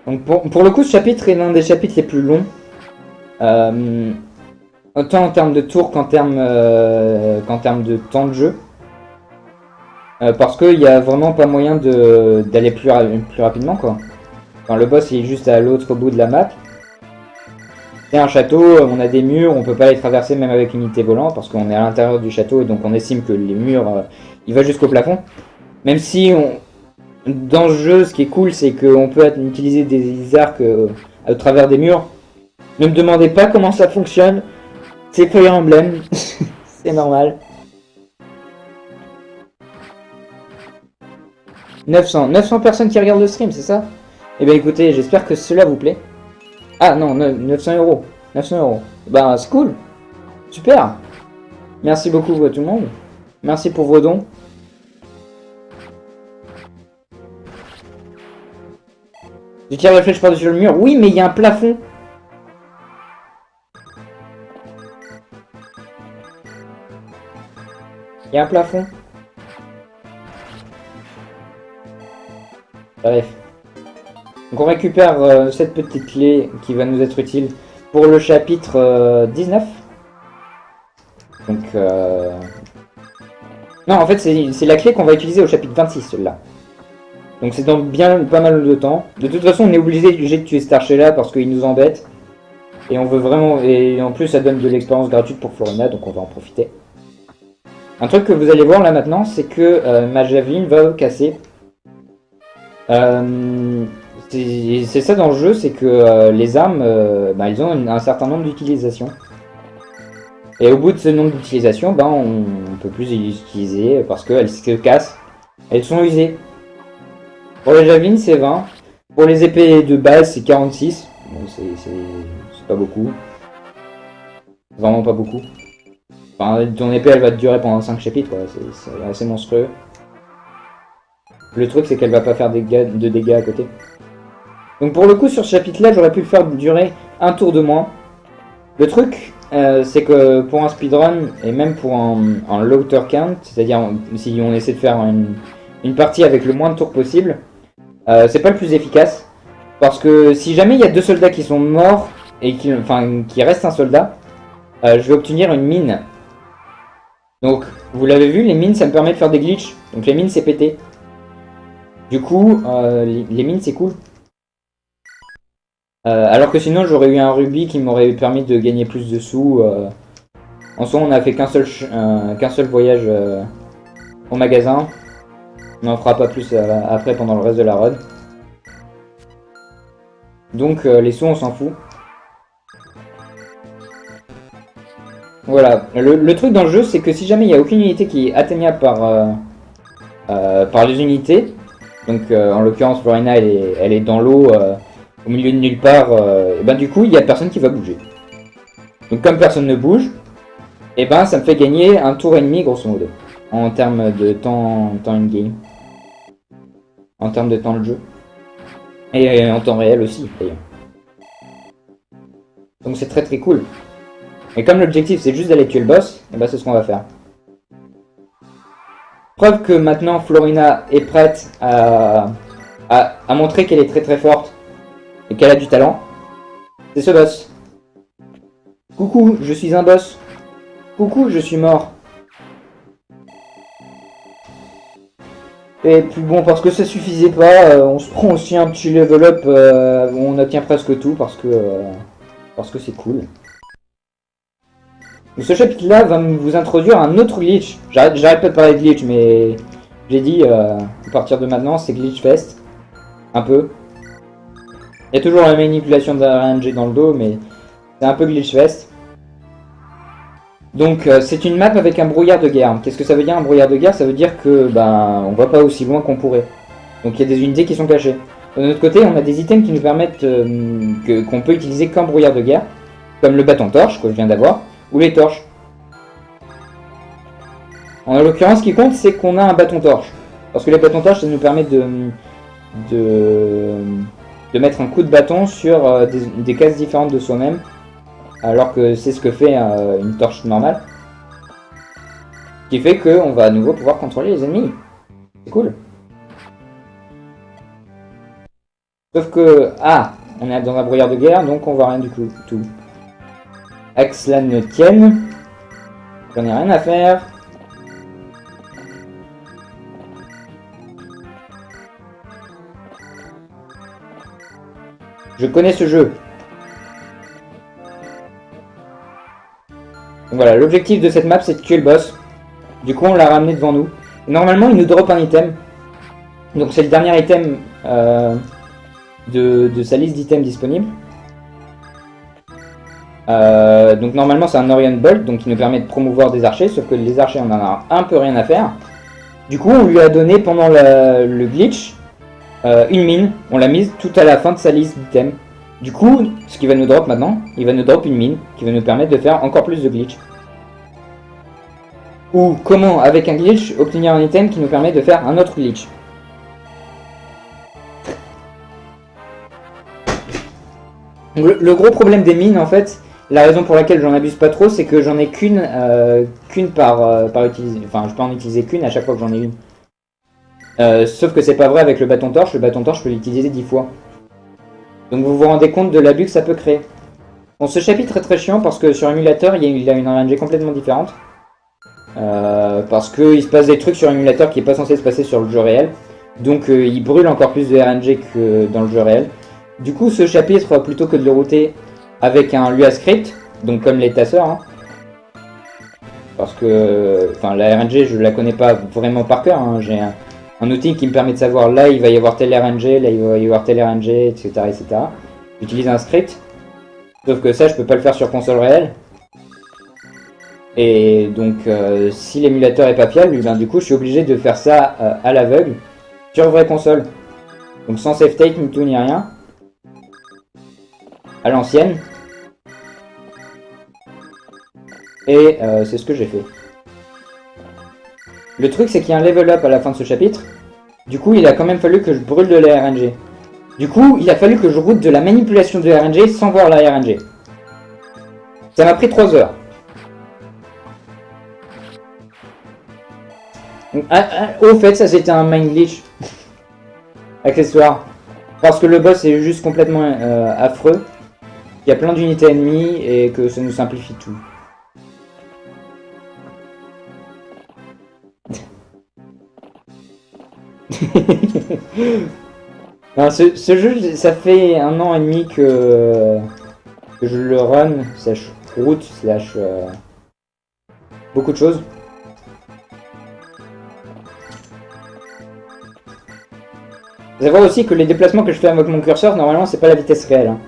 Donc pour le coup, ce chapitre est l'un des chapitres les plus longs. Autant en termes de tours qu'en termes de temps de jeu. Parce qu'il n'y a vraiment pas moyen d'aller plus rapidement quoi. Enfin, le boss il est juste à l'autre bout de la map. C'est un château, on a des murs, on peut pas les traverser même avec une unité volante parce qu'on est à l'intérieur du château et donc on estime que les murs, ils vont jusqu'au plafond. Même si dans le jeu, ce qui est cool, c'est qu'on peut utiliser des arcs à travers des murs. Ne me demandez pas comment ça fonctionne. C'est Fire Emblem. C'est normal. 900 personnes qui regardent le stream, c'est ça? Eh bien écoutez, j'espère que cela vous plaît. Ah non, 900 euros. 900 euros. Bah c'est cool. Super. Merci beaucoup à tout le monde. Merci pour vos dons. Je tire la flèche par-dessus le mur. Oui, mais il y a un plafond. Il y a un plafond. Bref. Donc on récupère cette petite clé qui va nous être utile pour le chapitre 19. Donc non, en fait c'est la clé qu'on va utiliser au chapitre 26, celle-là. Donc c'est dans pas mal de temps. De toute façon, on est obligé de tuer cet archer-là parce qu'il nous embête. Et on veut vraiment... Et en plus, ça donne de l'expérience gratuite pour Florina, donc on va en profiter. Un truc que vous allez voir là maintenant, c'est que ma javeline va casser. C'est ça dans le jeu, c'est que les armes, ils ont un certain nombre d'utilisations. Et au bout de ce nombre d'utilisations, on peut plus les utiliser parce qu'elles se cassent. Elles sont usées. Pour les javelines, c'est 20. Pour les épées de base, c'est 46. Bon, c'est pas beaucoup. Vraiment pas beaucoup. Enfin, ton épée, elle va te durer pendant 5 chapitres, c'est assez monstrueux. Le truc, c'est qu'elle va pas faire de dégâts à côté. Donc pour le coup, sur ce chapitre-là, j'aurais pu le faire durer un tour de moins. Le truc, c'est que pour un speedrun, et même pour un low tour count, c'est-à-dire si on essaie de faire une partie avec le moins de tours possible, c'est pas le plus efficace. Parce que si jamais il y a 2 soldats qui sont morts, et qu'il reste un soldat, je vais obtenir une mine. Donc, vous l'avez vu, les mines, ça me permet de faire des glitches. Donc les mines, c'est pété. Du coup, les mines, c'est cool. Alors que sinon, j'aurais eu un rubis qui m'aurait permis de gagner plus de sous. En soi, on a fait qu'un seul voyage au magasin. On n'en fera pas plus après pendant le reste de la run. Donc les sous, on s'en fout. Voilà. Le truc dans le jeu, c'est que si jamais il n'y a aucune unité qui est atteignable par les unités, donc en l'occurrence Florina elle est dans l'eau au milieu de nulle part, et du coup il n'y a personne qui va bouger. Donc comme personne ne bouge, et ça me fait gagner un tour et demi grosso modo, en termes de temps in-game. En termes de temps de jeu. Et en temps réel aussi d'ailleurs. Donc c'est très très cool. Et comme l'objectif c'est juste d'aller tuer le boss, et c'est ce qu'on va faire. Preuve que maintenant Florina est prête à montrer qu'elle est très très forte et qu'elle a du talent. C'est ce boss. Coucou, je suis un boss. Coucou, je suis mort. Et puis bon, parce que ça suffisait pas, on se prend aussi un petit level up où on obtient presque tout parce que c'est cool. Donc, ce chapitre-là va vous introduire un autre glitch. J'arrête pas de parler de glitch, mais j'ai dit à partir de maintenant, c'est glitch fest. Un peu. Il y a toujours la manipulation de la RNG dans le dos, mais c'est un peu glitch fest. Donc c'est une map avec un brouillard de guerre. Qu'est-ce que ça veut dire un brouillard de guerre? Ça veut dire que on va pas aussi loin qu'on pourrait. Donc il y a des unités qui sont cachées. De notre côté, on a des items qui nous permettent qu'on peut utiliser qu'en brouillard de guerre, comme le bâton torche que je viens d'avoir, ou les torches. En l'occurrence, ce qui compte, c'est qu'on a un bâton torche. Parce que les bâtons torches, ça nous permet de mettre un coup de bâton sur des cases différentes de soi-même. Alors que c'est ce que fait une torche normale. Ce qui fait qu'on va à nouveau pouvoir contrôler les ennemis. C'est cool. Sauf que... Ah, on est dans un brouillard de guerre, donc on voit rien du tout. À que cela ne tienne, j'en ai rien à faire. Je connais ce jeu. Donc voilà, l'objectif de cette map, c'est de tuer le boss. Du coup, on l'a ramené devant nous. Normalement, il nous drop un item. Donc c'est le dernier item de sa liste d'items disponibles. Donc normalement, c'est un Orion Bolt, donc qui nous permet de promouvoir des archers. Sauf que les archers, on en a un peu rien à faire. Du coup, on lui a donné pendant le glitch une mine. On l'a mise tout à la fin de sa liste d'items. Du coup, ce qui va nous drop maintenant, il va nous drop une mine qui va nous permettre de faire encore plus de glitch. Ou comment, avec un glitch, obtenir un item qui nous permet de faire un autre glitch. Le gros problème des mines, en fait, la raison pour laquelle j'en abuse pas trop, c'est que j'en ai qu'une par utiliser. Enfin, je peux en utiliser qu'une à chaque fois que j'en ai une. Sauf que c'est pas vrai avec le bâton torche. Le bâton torche, je peux l'utiliser 10 fois. Donc vous vous rendez compte de l'abus que ça peut créer. Bon, ce chapitre est très chiant parce que sur émulateur, il a une RNG complètement différente. Parce qu'il se passe des trucs sur émulateur qui n'est pas censé se passer sur le jeu réel. Donc il brûle encore plus de RNG que dans le jeu réel. Du coup, ce chapitre, plutôt que de le router avec un Lua script, donc comme les tasseurs, hein, parce que la RNG, je la connais pas vraiment par cœur, hein, j'ai un outil qui me permet de savoir là il va y avoir tel RNG, là il va y avoir tel RNG, etc. etc. J'utilise un script, sauf que ça je peux pas le faire sur console réelle. Et donc si l'émulateur est pas fiable, ben, du coup je suis obligé de faire ça à l'aveugle sur vraie console. Donc sans save state ni tout ni rien. À l'ancienne. Et c'est ce que j'ai fait. Le truc c'est qu'il y a un level up à la fin de ce chapitre. Du coup il a quand même fallu que je brûle de la RNG. Du coup il a fallu que je route de la manipulation de RNG sans voir la RNG. Ça m'a pris 3 heures. Au fait ça c'était un mind glitch. Accessoire. Parce que le boss est juste complètement affreux. Il y a plein d'unités ennemies et que ça nous simplifie tout. Non, ce jeu, ça fait 1 an et demi que je le run, slash route, slash beaucoup de choses. Vous savez aussi que les déplacements que je fais avec mon curseur, normalement c'est pas la vitesse réelle. Hein.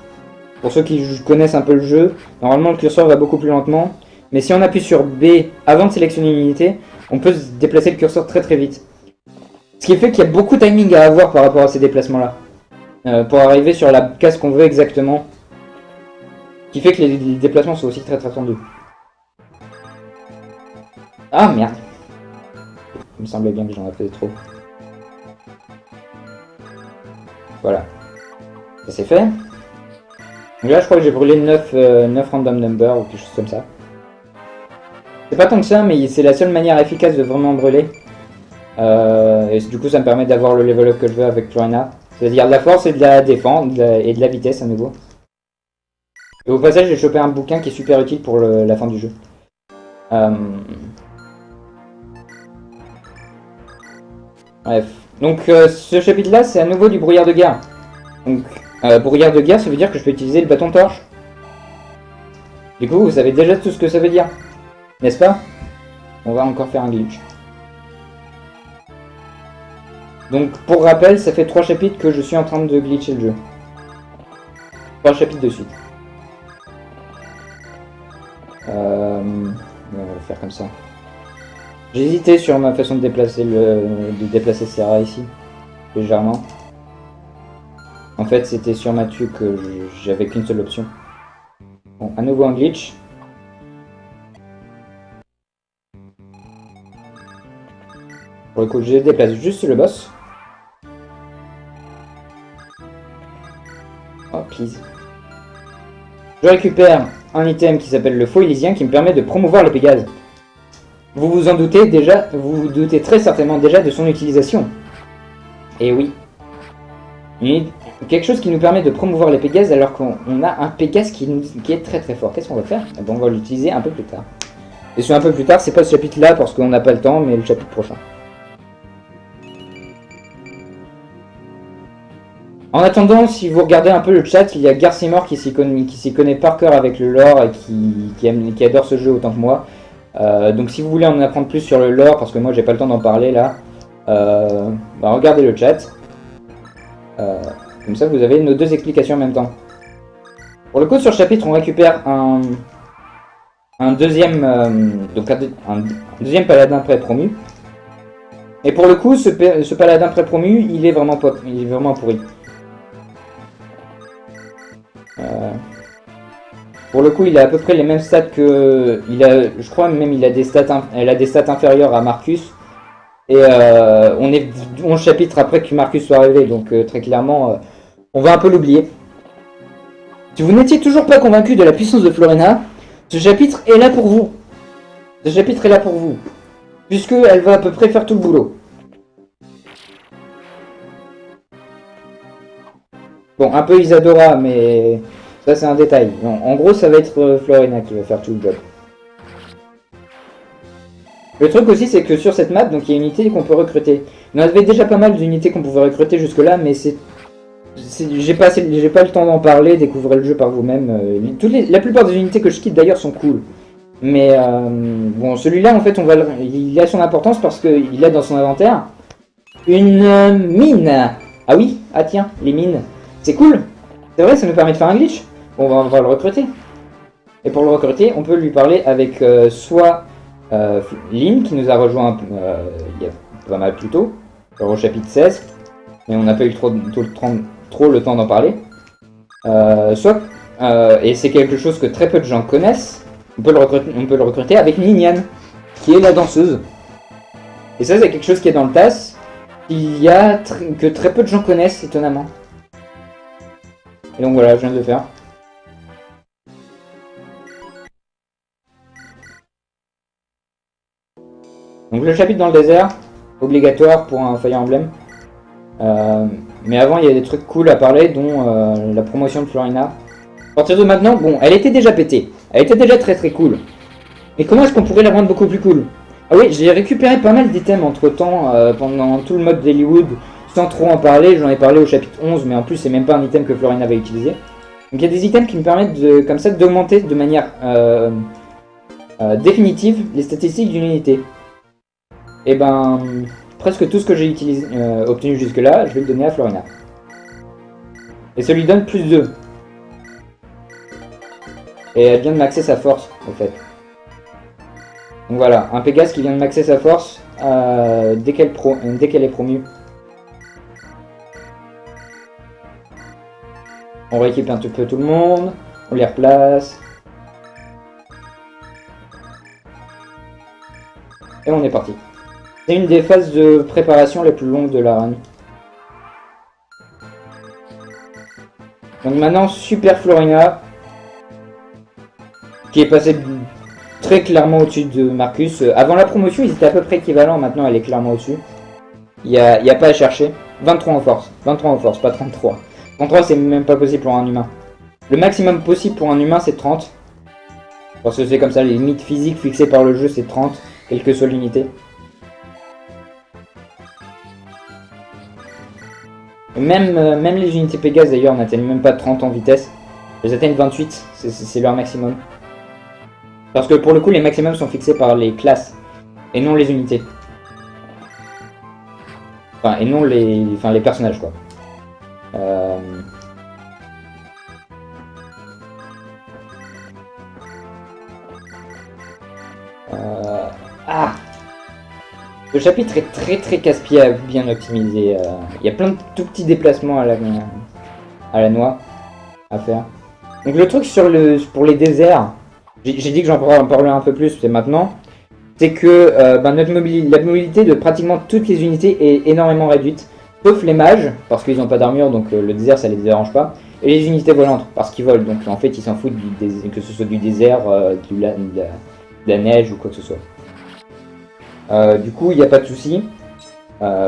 Pour ceux qui connaissent un peu le jeu, normalement le curseur va beaucoup plus lentement. Mais si on appuie sur B avant de sélectionner une unité, on peut se déplacer le curseur très très vite. Ce qui fait qu'il y a beaucoup de timing à avoir par rapport à ces déplacements là. Pour arriver sur la case qu'on veut exactement. Ce qui fait que les déplacements sont aussi très très tendus. Ah merde. Il me semblait bien que j'en ai fait trop. Voilà. Ça c'est fait. Donc là je crois que j'ai brûlé 9 random number ou quelque chose comme ça. C'est pas tant que ça, mais c'est la seule manière efficace de vraiment brûler. Et du coup ça me permet d'avoir le level up que je veux avec Florina. C'est-à-dire de la force et de la défense et de la vitesse à nouveau. Et au passage j'ai chopé un bouquin qui est super utile pour la fin du jeu. Bref. Donc ce chapitre là c'est à nouveau du brouillard de guerre. Donc brouillard de guerre ça veut dire que je peux utiliser le bâton torche. Du coup vous savez déjà tout ce que ça veut dire. N'est-ce pas? On va encore faire un glitch. Donc pour rappel, ça fait 3 chapitres que je suis en train de glitcher le jeu. 3 chapitres de suite. On va faire comme ça. J'ai hésité sur ma façon de déplacer Serra ici, légèrement. En fait, c'était sur Mathieu que j'avais qu'une seule option. Bon, à nouveau un glitch. Pour le coup, je déplace juste le boss. Oh, please. Je récupère un item qui s'appelle le faux Élysien qui me permet de promouvoir le Pégase. Vous vous en doutez déjà, vous vous doutez très certainement déjà de son utilisation. Et oui. Quelque chose qui nous permet de promouvoir les Pégases alors qu'on a un Pégase qui est très très fort. Qu'est-ce qu'on va faire? Bon, on va l'utiliser un peu plus tard. Et sur un peu plus tard, c'est pas ce chapitre là parce qu'on n'a pas le temps, mais le chapitre prochain. En attendant, si vous regardez un peu le chat, il y a Garcimore qui s'y connaît par cœur avec le lore et qui adore ce jeu autant que moi. Donc si vous voulez en apprendre plus sur le lore, parce que moi j'ai pas le temps d'en parler là, regardez le chat. Comme ça vous avez nos deux explications en même temps. Pour le coup sur le chapitre on récupère un deuxième paladin pré-promu. Et pour le coup ce paladin pré-promu il est vraiment pourri. Pour le coup, il a à peu près les mêmes stats que... je crois même il a des stats inférieures à Marcus. Et on est 11 chapitres après que Marcus soit arrivé, donc très clairement, on va un peu l'oublier. Si vous n'étiez toujours pas convaincu de la puissance de Florina, ce chapitre est là pour vous. Ce chapitre est là pour vous. Puisque elle va à peu près faire tout le boulot. Bon, un peu Isadora, mais... ça c'est un détail. Non, en gros ça va être Florina qui va faire tout le job. Le truc aussi c'est que sur cette map, donc il y a une unité qu'on peut recruter. Il y en avait déjà pas mal d'unités qu'on pouvait recruter jusque là, mais j'ai pas le temps d'en parler, découvrez le jeu par vous-même. La plupart des unités que je quitte d'ailleurs sont cool. Mais bon, celui-là en fait il a son importance parce qu'il a dans son inventaire une mine. Ah oui, ah tiens, les mines. C'est cool. C'est vrai, ça nous permet de faire un glitch. Bon, on va le recruter. Et pour le recruter, on peut lui parler avec soit Lynn, qui nous a rejoint il y a pas mal plus tôt, au chapitre 16, mais on n'a pas eu trop le temps d'en parler. Et c'est quelque chose que très peu de gens connaissent, on peut le recruter avec Ninian, qui est la danseuse. Et ça, c'est quelque chose qui est dans le TAS, que très peu de gens connaissent, étonnamment. Et donc voilà, je viens de le faire. Donc le chapitre dans le désert, obligatoire pour un Fire Emblem. Mais avant, il y a des trucs cool à parler, dont la promotion de Florina. À partir de maintenant, bon, elle était déjà pétée. Elle était déjà très très cool. Mais comment est-ce qu'on pourrait la rendre beaucoup plus cool? Ah oui, j'ai récupéré pas mal d'items entre temps, pendant tout le mode d'Hollywood. Sans trop en parler, j'en ai parlé au chapitre 11, mais en plus c'est même pas un item que Florina va utiliser. Donc il y a des items qui me permettent comme ça d'augmenter de manière définitive les statistiques d'une unité. Et ben, presque tout ce que j'ai obtenu jusque là, je vais le donner à Florina. Et ça lui donne plus 2. Et elle vient de maxer sa force, en fait. Donc voilà, un Pégase qui vient de maxer sa force dès qu'elle est promue. On rééquipe un petit peu tout le monde, on les replace. Et on est parti. C'est une des phases de préparation les plus longues de la run. Donc maintenant, Super Florina, qui est passée très clairement au-dessus de Marcus. Avant la promotion, ils étaient à peu près équivalents, maintenant elle est clairement au-dessus. Il n'y a pas à chercher. 23 en force, pas 33. 33 c'est même pas possible pour un humain. Le maximum possible pour un humain c'est 30. Parce que c'est comme ça, les limites physiques fixées par le jeu c'est 30, quelle que soit l'unité. Même les unités Pégase d'ailleurs n'atteignent même pas 30 en vitesse. Elles atteignent 28, c'est leur maximum. Parce que pour le coup, les maximums sont fixés par les classes et non les unités. Enfin, et non les personnages, quoi. Ah! Le chapitre est très casse-pied à bien optimiser. Il y a plein de tout petits déplacements à la noix à faire. Donc le truc pour les déserts, j'ai dit que j'en parlerai un peu plus, c'est maintenant, c'est que la mobilité de pratiquement toutes les unités est énormément réduite, sauf les mages, parce qu'ils n'ont pas d'armure, donc le désert ça les dérange pas, et les unités volantes, parce qu'ils volent, donc en fait ils s'en foutent que ce soit du désert, de la neige ou quoi que ce soit. Du coup il n'y a pas de souci.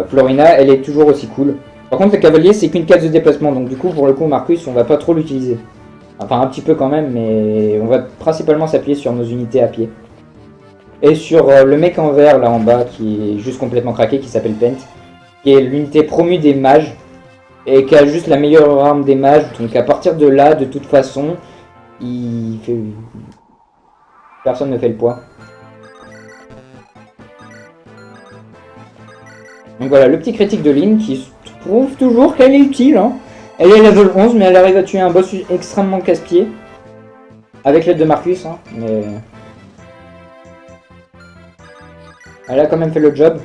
Florina elle est toujours aussi cool. Par contre le cavalier c'est qu'une case de déplacement, donc du coup pour le coup Marcus on va pas trop l'utiliser. Enfin un petit peu quand même, mais on va principalement s'appuyer sur nos unités à pied. Et sur le mec en vert là en bas qui est juste complètement craqué, qui s'appelle Pent, qui est l'unité promue des mages, et qui a juste la meilleure arme des mages, donc à partir de là, de toute façon, personne ne fait le poids. Donc voilà, le petit critique de Lynn qui prouve toujours qu'elle est utile, hein. Elle est level 11, mais elle arrive à tuer un boss extrêmement casse-pied. Avec l'aide de Marcus, hein, mais... Elle a quand même fait le job.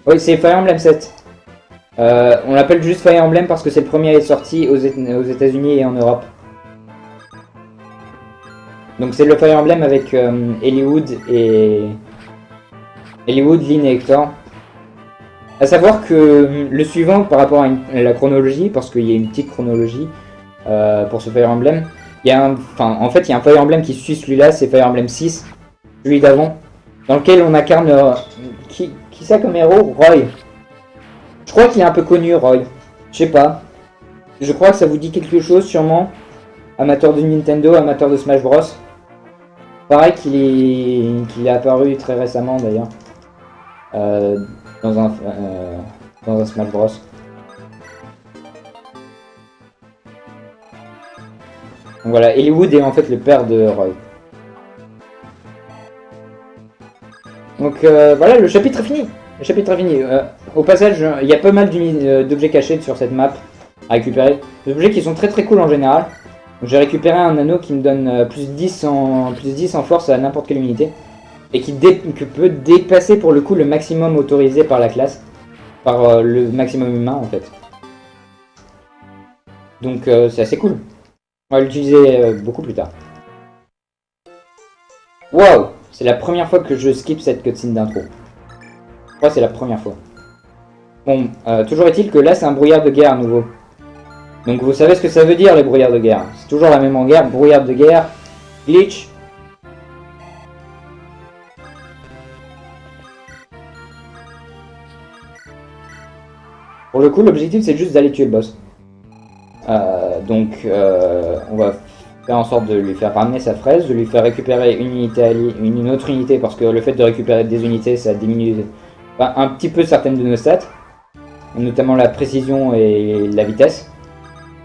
Oui, c'est Fire Emblem 7. On l'appelle juste Fire Emblem parce que c'est le premier à être sorti aux États-Unis et en Europe. Donc c'est le Fire Emblem avec Eliwood, Lynn et Hector. A savoir que le suivant par rapport à la chronologie, parce qu'il y a une petite chronologie pour ce Fire Emblem, il y a un Fire Emblem qui suit celui-là, c'est Fire Emblem 6, celui d'avant, dans lequel on incarne qui ça comme héros? Roy. Je crois qu'il est un peu connu, Roy. Je sais pas. Je crois que ça vous dit quelque chose sûrement. Amateur de Nintendo, amateur de Smash Bros. Pareil qu'il est apparu très récemment d'ailleurs. Dans un Smash Bros. Donc voilà, Eliwood est en fait le père de Roy. Donc voilà, le chapitre est fini. Le chapitre est fini. Au passage, il y a pas mal d'objets cachés sur cette map à récupérer. Des objets qui sont très cool en général. J'ai récupéré un anneau qui me donne plus 10 en force à n'importe quelle unité. Et qui peut dépasser pour le coup le maximum autorisé par la classe. Par le maximum humain en fait. Donc c'est assez cool. On va l'utiliser beaucoup plus tard. Wow! C'est la première fois que je skip cette cutscene d'intro. Je crois que c'est la première fois. Bon, toujours est-il que là c'est un brouillard de guerre à nouveau. Donc vous savez ce que ça veut dire les brouillards de guerre. C'est toujours la même en guerre, brouillard de guerre, glitch. Pour le coup l'objectif c'est juste d'aller tuer le boss. On va faire en sorte de lui faire ramener sa fraise, de lui faire récupérer une autre unité, parce que le fait de récupérer des unités ça diminue un petit peu certaines de nos stats, notamment la précision et la vitesse,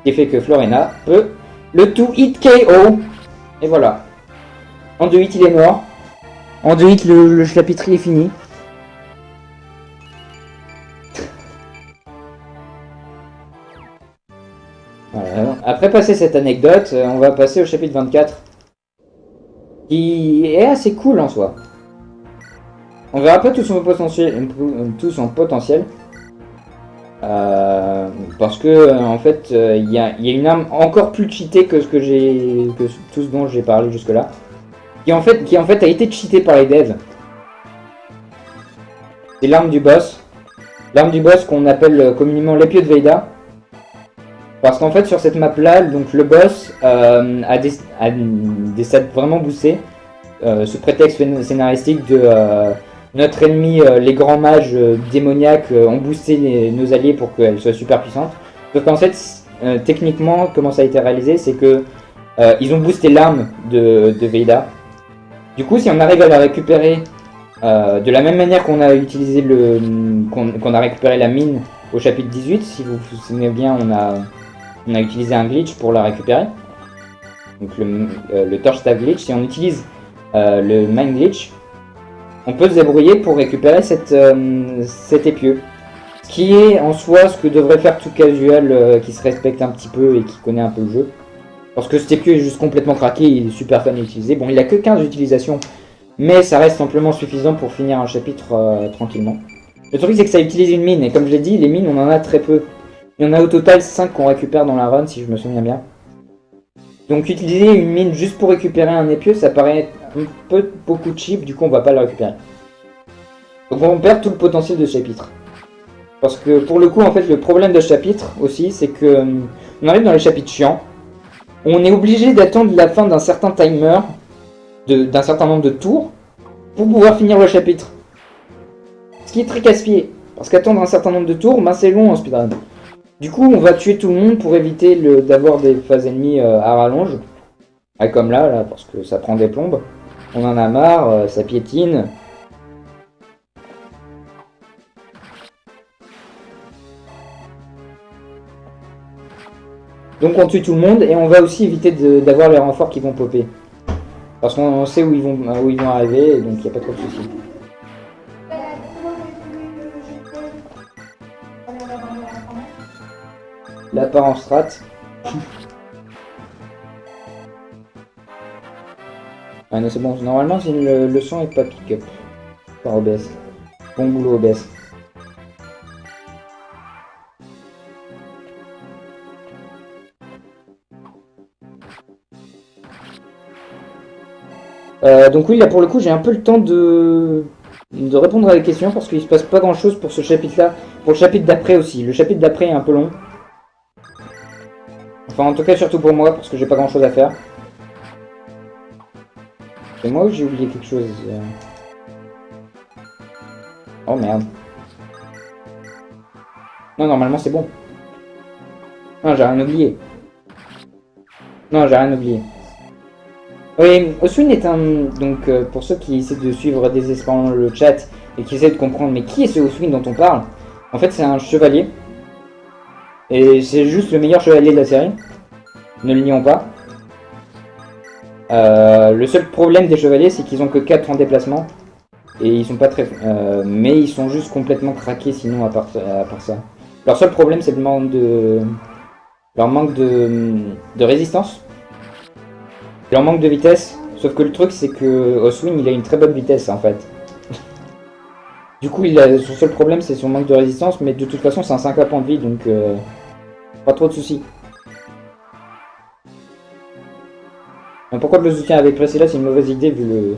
qui fait que Florina peut le 2-hit KO, et voilà. En 2 hits il est mort, en 2 hits le chapitre est fini. Voilà. Après passer cette anecdote, on va passer au chapitre 24, qui est assez cool en soi. On verra pas tout son potentiel, parce que en fait il y a une arme encore plus cheatée que tout ce dont j'ai parlé jusque là, qui en fait a été cheatée par les devs. C'est l'arme du boss qu'on appelle communément l'épée de Veida. Parce qu'en fait sur cette map là, donc le boss a des stats vraiment boostés, sous prétexte scénaristique de notre ennemi, les grands mages démoniaques ont boosté nos alliés pour qu'elles soient super puissantes. Sauf qu'en fait techniquement comment ça a été réalisé, c'est que ils ont boosté l'arme de Veida. Du coup si on arrive à la récupérer de la même manière qu'on a utilisé qu'on a récupéré la mine au chapitre 18. Si vous vous souvenez bien, on a utilisé un glitch pour la récupérer. Donc le torch staff glitch. Si on utilise le mine glitch, on peut se débrouiller pour récupérer cet épieu. Ce qui est en soi ce que devrait faire tout casual qui se respecte un petit peu et qui connaît un peu le jeu. Parce que cet épieu est juste complètement craqué, il est super fun à utiliser. Bon, il a que 15 utilisations, mais ça reste amplement suffisant pour finir un chapitre tranquillement. Le truc c'est que ça utilise une mine, et comme je l'ai dit, les mines on en a très peu. Il y en a au total 5 qu'on récupère dans la run, si je me souviens bien. Donc utiliser une mine juste pour récupérer un épieu, ça paraît un peu beaucoup cheap, du coup on va pas le récupérer. Donc on perd tout le potentiel de ce chapitre. Parce que pour le coup, en fait, le problème de ce chapitre aussi, c'est que on arrive dans les chapitres chiants. On est obligé d'attendre la fin d'un certain timer, d'un certain nombre de tours, pour pouvoir finir le chapitre. Ce qui est très casse-pied. Parce qu'attendre un certain nombre de tours, ben, c'est long en speedrun. Du coup, on va tuer tout le monde pour éviter d'avoir des phases ennemies à rallonge. Ah, comme là, parce que ça prend des plombes. On en a marre, ça piétine. Donc on tue tout le monde et on va aussi éviter d'avoir les renforts qui vont popper. Parce qu'on sait où ils vont arriver et donc il n'y a pas trop de soucis. L'apparence strat. Ah non c'est bon, normalement le son est pas pick-up par OBS. Bon boulot OBS. Donc oui, là pour le coup j'ai un peu le temps de répondre à la question parce qu'il se passe pas grand chose pour ce chapitre là. Pour le chapitre d'après aussi. Le chapitre d'après est un peu long. Enfin en tout cas surtout pour moi parce que j'ai pas grand chose à faire. C'est moi ou j'ai oublié quelque chose Oh merde. Non normalement c'est bon. Non j'ai rien oublié. Non j'ai rien oublié. Oui, Oswin est un... Donc, pour ceux qui essaient de suivre désespérément le chat et qui essaient de comprendre, mais qui est ce Oswin dont on parle? En fait, c'est un chevalier. Et c'est juste le meilleur chevalier de la série. Ne le nions pas. Le seul problème des chevaliers, c'est qu'ils ont que 4 en déplacement. Et ils sont pas très... mais ils sont juste complètement craqués sinon, à part ça. Leur seul problème, c'est le manque de... leur manque de résistance. Leur manque de vitesse, sauf que le truc c'est que Oswin il a une très bonne vitesse en fait. Du coup son seul problème c'est son manque de résistance, mais de toute façon c'est un 5 à points de vie donc pas trop de soucis. Pourquoi le soutien avec Priscilla c'est une mauvaise idée vu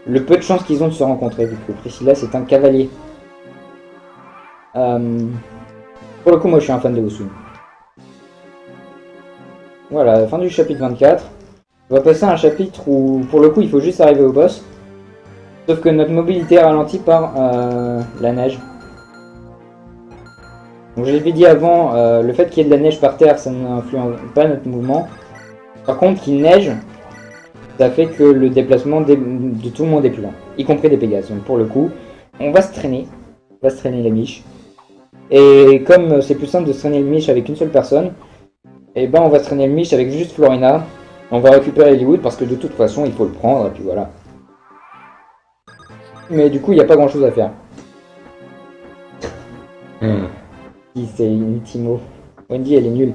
le peu de chance qu'ils ont de se rencontrer, vu que Priscilla c'est un cavalier. Pour le coup moi je suis un fan de Oswin. Voilà, fin du chapitre 24. On va passer à un chapitre où, pour le coup, il faut juste arriver au boss. Sauf que notre mobilité est ralentie par la neige. Donc je l'avais dit avant, le fait qu'il y ait de la neige par terre, ça n'influence pas notre mouvement. Par contre, qu'il neige, ça fait que le déplacement de tout le monde est plus lent, y compris des Pégases. Donc pour le coup, on va se traîner. On va se traîner la miche. Et comme c'est plus simple de se traîner le miche avec une seule personne, et ben on va se traîner le miche avec juste Florina. On va récupérer Hollywood parce que de toute façon il faut le prendre et puis voilà. Mais du coup il n'y a pas grand chose à faire. C'est une Timo. Wendy elle est nulle.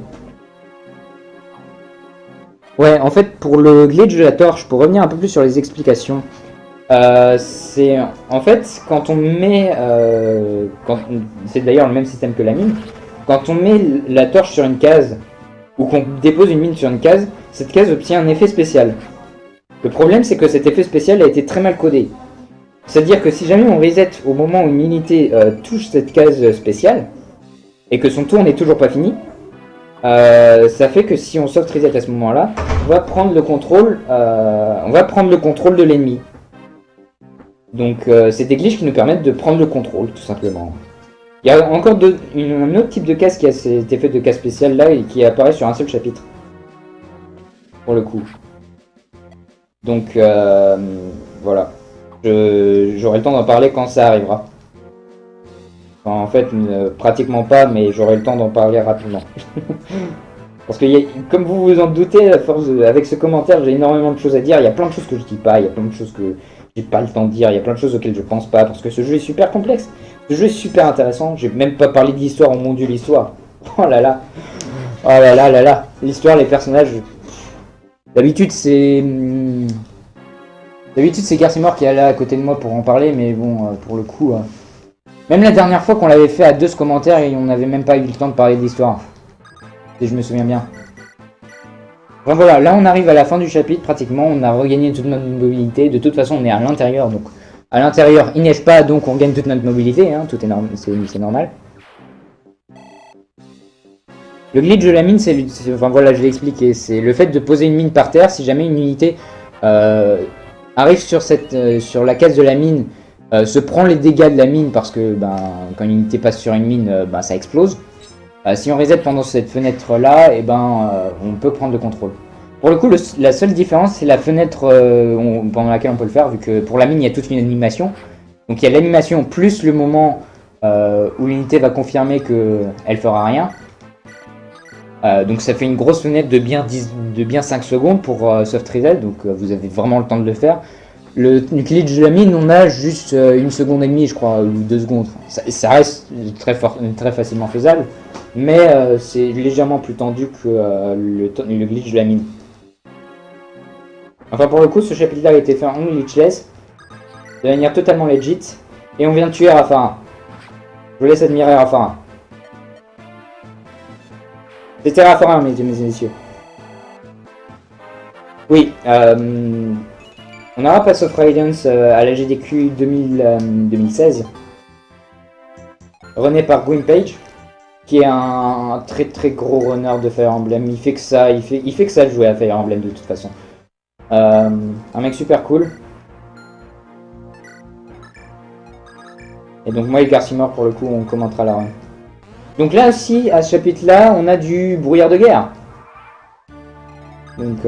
Ouais en fait pour le glitch de la torche, pour revenir un peu plus sur les explications. C'est en fait quand on met... c'est d'ailleurs le même système que la mine. Quand on met la torche sur une case ou qu'on dépose une mine sur une case, cette case obtient un effet spécial. Le problème c'est que cet effet spécial a été très mal codé. C'est-à-dire que si jamais on reset au moment où une unité touche cette case spéciale, et que son tour n'est toujours pas fini, ça fait que si on soft reset à ce moment-là, on va prendre le contrôle de l'ennemi. Donc c'est des glitches qui nous permettent de prendre le contrôle, tout simplement. Il y a encore un autre type de case qui a cet effet de case spécial là et qui apparaît sur un seul chapitre. Pour le coup. Donc voilà. J'aurai le temps d'en parler quand ça arrivera. Enfin, en fait, pratiquement pas, mais j'aurai le temps d'en parler rapidement. Parce que, comme vous vous en doutez, avec ce commentaire, j'ai énormément de choses à dire. Il y a plein de choses que je dis pas, il y a plein de choses que j'ai pas le temps de dire, il y a plein de choses auxquelles je pense pas, parce que ce jeu est super complexe. Ce jeu est super intéressant. J'ai même pas parlé de l'histoire, oh mon dieu, l'histoire. Oh là là. Oh là là là là. L'histoire, les personnages. D'habitude, c'est. D'habitude, c'est Garcimore qui est là à côté de moi pour en parler, mais bon, pour le coup. Même la dernière fois qu'on l'avait fait à deux ce commentaire, et on n'avait même pas eu le temps de parler de l'histoire. Si je me souviens bien. Enfin voilà, là on arrive à la fin du chapitre pratiquement, on a regagné toute notre mobilité, de toute façon on est à l'intérieur, donc à l'intérieur il neige pas, donc on gagne toute notre mobilité, hein, tout est c'est normal. Le glitch de la mine, enfin voilà, je l'ai expliqué, c'est le fait de poser une mine par terre, si jamais une unité arrive sur la case de la mine, se prend les dégâts de la mine parce que quand une unité passe sur une mine, ça explose. Si on reset pendant cette fenêtre là, on peut prendre le contrôle. Pour le coup, la seule différence c'est la fenêtre pendant laquelle on peut le faire, vu que pour la mine il y a toute une animation. Donc il y a l'animation plus le moment où l'unité va confirmer qu'elle fera rien. Donc ça fait une grosse fenêtre de bien 5 secondes pour soft reset, donc vous avez vraiment le temps de le faire. Le glitch de la mine, on a juste 1 seconde et demie, je crois, ou 2 secondes. Ça reste très facilement faisable, mais c'est légèrement plus tendu que le glitch de la mine. Enfin, pour le coup, ce chapitre-là a été fait en glitchless, de manière totalement legit, et on vient de tuer Raffarin. Je vous laisse admirer Raffarin. C'était Raffarin, mesdames et messieurs. Oui, on aura Pass of Radiance à la GDQ 2016, runné par Gwyn Page, qui est un très gros runner de Fire Emblem. Il fait que ça de jouer à Fire Emblem de toute façon. Un mec super cool. Et donc moi et Garcimore pour le coup on commentera la run. Donc là aussi à ce chapitre là on a du brouillard de guerre. Donc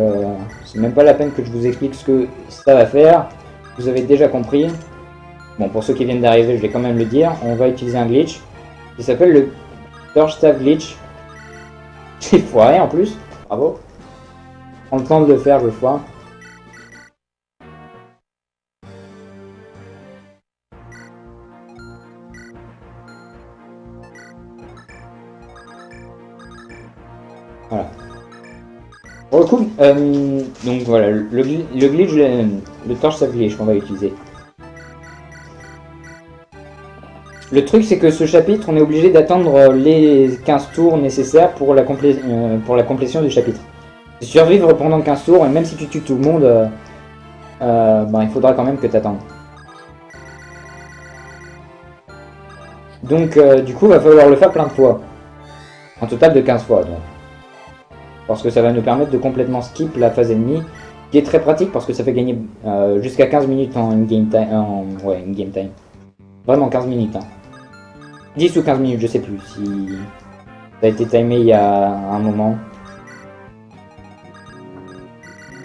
c'est même pas la peine que je vous explique ce que ça va faire. Vous avez déjà compris. Bon, pour ceux qui viennent d'arriver, je vais quand même le dire. On va utiliser un glitch qui s'appelle le Torch Staff Glitch. J'ai foiré en plus. Bravo. Prends le temps de le faire, je le foire. Voilà. Pour le coup, donc voilà, le glitch, le Torch Staff Glitch qu'on va utiliser. Le truc c'est que ce chapitre, on est obligé d'attendre les 15 tours nécessaires pour la complétion du chapitre. Survivre pendant 15 tours, et même si tu tues tout le monde, il faudra quand même que tu attendes. Donc du coup, il va falloir le faire plein de fois. Un total de 15 fois. Donc. Parce que ça va nous permettre de complètement skip la phase ennemie, qui est très pratique parce que ça fait gagner jusqu'à 15 minutes en in-game time. Vraiment 15 minutes. Hein. 10 ou 15 minutes, je sais plus si ça a été timé il y a un moment.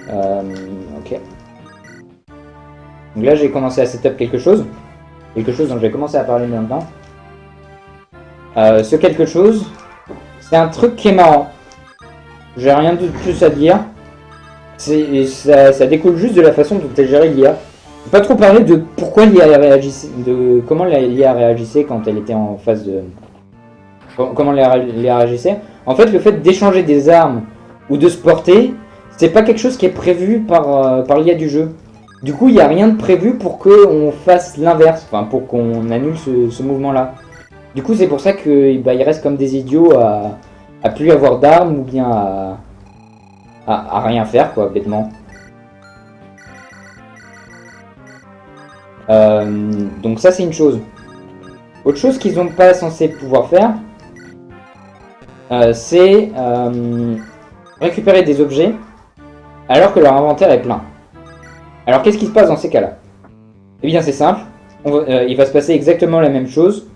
Ok. Donc là j'ai commencé à setup quelque chose dont je vais commencer à parler maintenant. Ce quelque chose, c'est un truc qui est marrant. J'ai rien de plus à dire. Ça découle juste de la façon dont elle gérait l'IA. Je vais pas trop parler de pourquoi l'IA réagissait, de comment l'IA réagissait quand elle était en phase de... Comment l'IA réagissait. En fait, le fait d'échanger des armes ou de se porter, c'est pas quelque chose qui est prévu par l'IA du jeu. Du coup, il n'y a rien de prévu pour qu'on fasse l'inverse, enfin pour qu'on annule ce mouvement-là. Du coup, c'est pour ça qu'il reste comme des idiots à plus avoir d'armes ou bien à rien faire, quoi, bêtement. Donc ça, c'est une chose. Autre chose qu'ils n'ont pas censé pouvoir faire, c'est récupérer des objets alors que leur inventaire est plein. Alors qu'est-ce qui se passe dans ces cas-là? Eh bien c'est simple, il va se passer exactement la même chose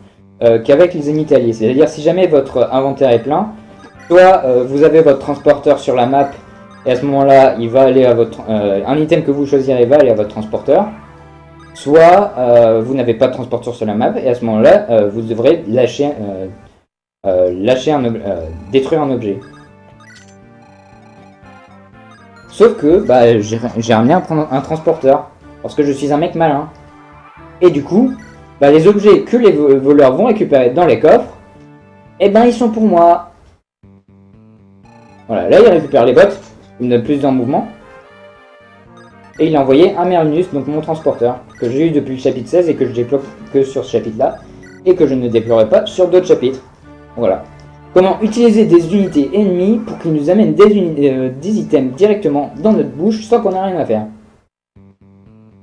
qu'avec les ennemis alliés. C'est-à-dire si jamais votre inventaire est plein, soit vous avez votre transporteur sur la map et à ce moment-là il va aller à votre... un item que vous choisirez va aller à votre transporteur. soit vous n'avez pas de transporteur sur la map, et à ce moment-là, vous devrez détruire un objet. Sauf que bah, j'aimerais bien prendre un transporteur, parce que je suis un mec malin. Et du coup, bah, les objets que les voleurs vont récupérer dans les coffres, eh ben ils sont pour moi. Voilà, là il récupère les bottes, il me donne plus en mouvement. Et il a envoyé un Merinus, donc mon transporteur, que j'ai eu depuis le chapitre 16 et que je déploie que sur ce chapitre-là, et que je ne déploierai pas sur d'autres chapitres. Voilà. Comment utiliser des unités ennemies pour qu'ils nous amènent des items directement dans notre bouche sans qu'on ait rien à faire.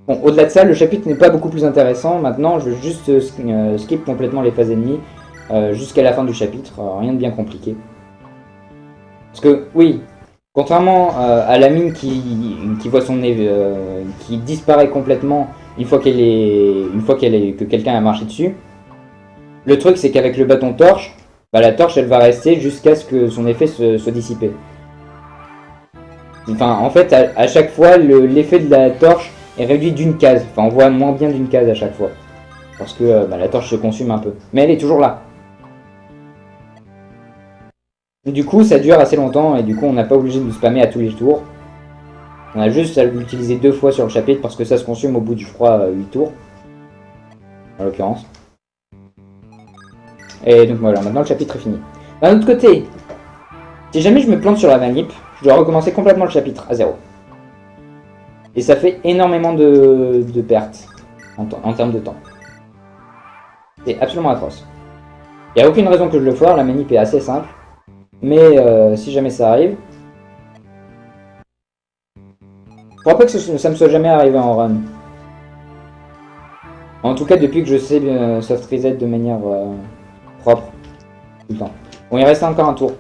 Bon, au-delà de ça, le chapitre n'est pas beaucoup plus intéressant. Maintenant, je vais juste skip complètement les phases ennemies jusqu'à la fin du chapitre. Rien de bien compliqué. Parce que, oui, contrairement à la mine qui voit son qui disparaît complètement une fois que quelqu'un a marché dessus, le truc c'est qu'avec le bâton torche, bah, la torche elle va rester jusqu'à ce que son effet soit dissipé. Enfin, en fait, à chaque fois, l'effet de la torche est réduit d'une case. Enfin, on voit moins bien d'une case à chaque fois. Parce que bah, la torche se consume un peu. Mais elle est toujours là. Du coup, ça dure assez longtemps et du coup, on n'a pas obligé de nous spammer à tous les tours. On a juste à l'utiliser 2 fois sur le chapitre parce que ça se consume au bout du 8 tours. En l'occurrence. Et donc voilà, maintenant le chapitre est fini. D'un autre côté, si jamais je me plante sur la manip, je dois recommencer complètement le chapitre à 0. Et ça fait énormément de pertes en termes de temps. C'est absolument atroce. Il n'y a aucune raison que je le foire, la manip est assez simple. Mais si jamais ça arrive... Je crois pas que ça me soit jamais arrivé en run. En tout cas depuis que je sais soft reset de manière propre. Tout le temps. Bon, il reste encore un tour.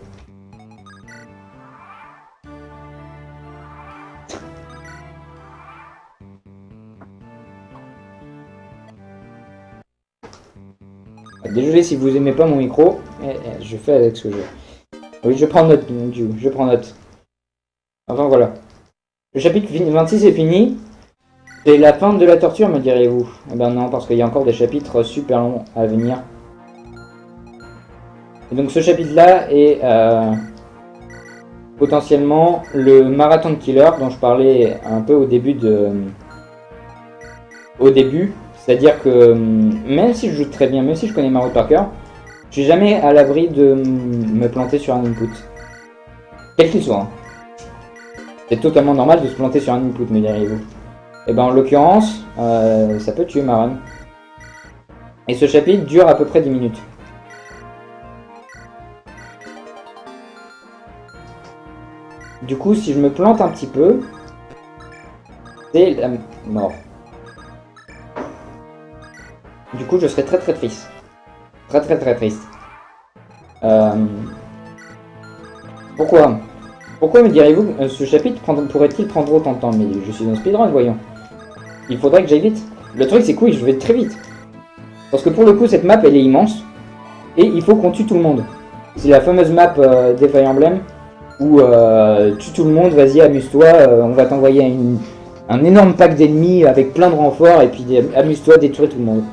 Désolé si vous aimez pas mon micro, mais je fais avec ce que j'ai. Oui, je prends note, je prends note. Enfin voilà. Le chapitre 26 est fini. C'est la fin de la torture, me direz-vous? Eh ben non, parce qu'il y a encore des chapitres super longs à venir. Et donc ce chapitre-là est potentiellement le marathon de killer dont je parlais un peu au début c'est-à-dire que même si je joue très bien, même si je connais ma route par cœur, je suis jamais à l'abri de me planter sur un input. Quel qu'il soit. Hein. C'est totalement normal de se planter sur un input, me direz-vous. Et ben en l'occurrence, ça peut tuer ma run. Et ce chapitre dure à peu près 10 minutes. Du coup, si je me plante un petit peu, c'est la mort. Du coup, je serais très très triste. Très très très triste. Pourquoi me direz-vous, ce chapitre pourrait-il prendre autant de temps? Mais je suis un speedrun, voyons. Il faudrait que j'aille vite. Le truc c'est que oui, je vais très vite. Parce que pour le coup, cette map, elle est immense. Et il faut qu'on tue tout le monde. C'est la fameuse map des Fire Emblem. Où tue tout le monde, vas-y, amuse-toi. On va t'envoyer un énorme pack d'ennemis avec plein de renforts. Et puis amuse-toi, détruire tout le monde.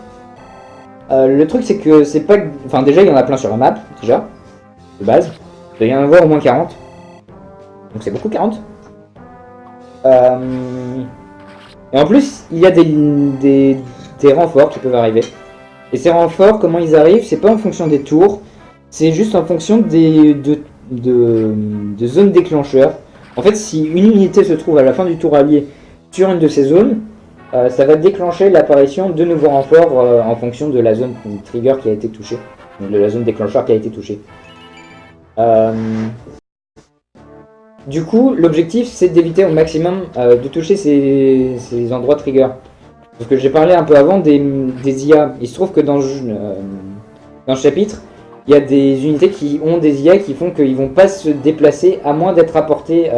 Le truc c'est que c'est pas... Enfin déjà il y en a plein sur la map, déjà, de base. Il doit y en avoir au moins 40. Donc c'est beaucoup 40. Et en plus il y a des renforts qui peuvent arriver. Et ces renforts, comment ils arrivent, c'est pas en fonction des tours. C'est juste en fonction de zones déclencheurs. En fait si une unité se trouve à la fin du tour allié sur une de ces zones, ça va déclencher l'apparition de nouveaux renforts en fonction de la zone trigger qui a été touchée, de la zone déclencheur qui a été touchée. Du coup, l'objectif c'est d'éviter au maximum de toucher ces endroits trigger. Parce que j'ai parlé un peu avant des IA. Il se trouve que dans le chapitre, il y a des unités qui ont des IA qui font qu'ils vont pas se déplacer à moins d'être à portée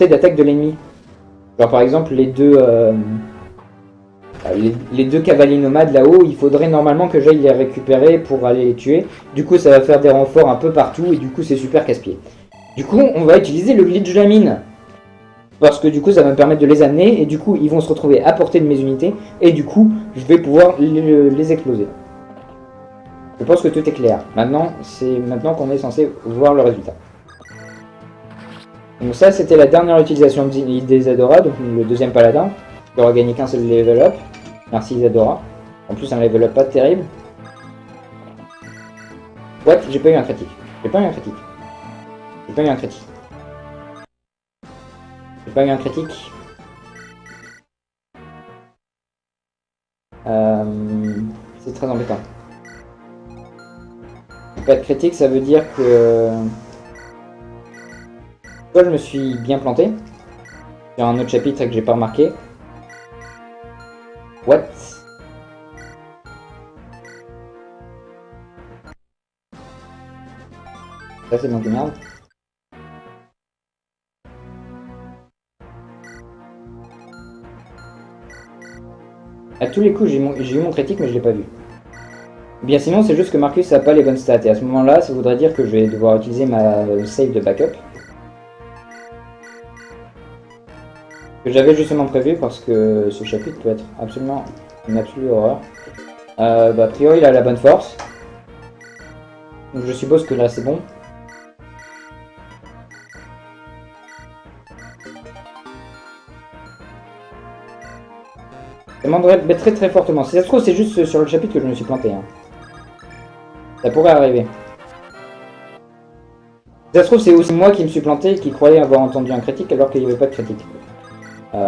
d'attaque de l'ennemi. Genre par exemple les deux cavaliers nomades là-haut, il faudrait normalement que j'aille les récupérer pour aller les tuer. Du coup ça va faire des renforts un peu partout et du coup c'est super casse-pied. Du coup on va utiliser le glitch de la mine. Parce que du coup, ça va me permettre de les amener, et du coup, ils vont se retrouver à portée de mes unités, et du coup, je vais pouvoir les exploser. Je pense que tout est clair. Maintenant, c'est maintenant qu'on est censé voir le résultat. Donc ça, c'était la dernière utilisation d'Isadora, donc le deuxième paladin. Il aura gagné qu'un seul level up. Merci Isadora. En plus, un level up pas terrible. What? J'ai pas eu un critique. J'ai pas eu un critique. J'ai pas eu un critique. J'ai pas eu un critique. C'est très embêtant. Pas de critique, ça veut dire que... Soit je me suis bien planté. Sur un autre chapitre que j'ai pas remarqué. What? Ça c'est mon de merde. À tous les coups, j'ai eu mon critique, mais je l'ai pas vu. Bien sinon, c'est juste que Marcus a pas les bonnes stats. Et à ce moment-là, ça voudrait dire que je vais devoir utiliser ma save de backup. Que j'avais justement prévu parce que ce chapitre peut être absolument une absolue horreur. A priori, il a la bonne force. Donc je suppose que là, c'est bon. Ça m'embêterait très très fortement. Si ça se trouve, c'est juste sur le chapitre que je me suis planté. Hein. Ça pourrait arriver. Si ça se trouve, c'est aussi moi qui me suis planté et qui croyais avoir entendu un critique alors qu'il n'y avait pas de critique. Hop.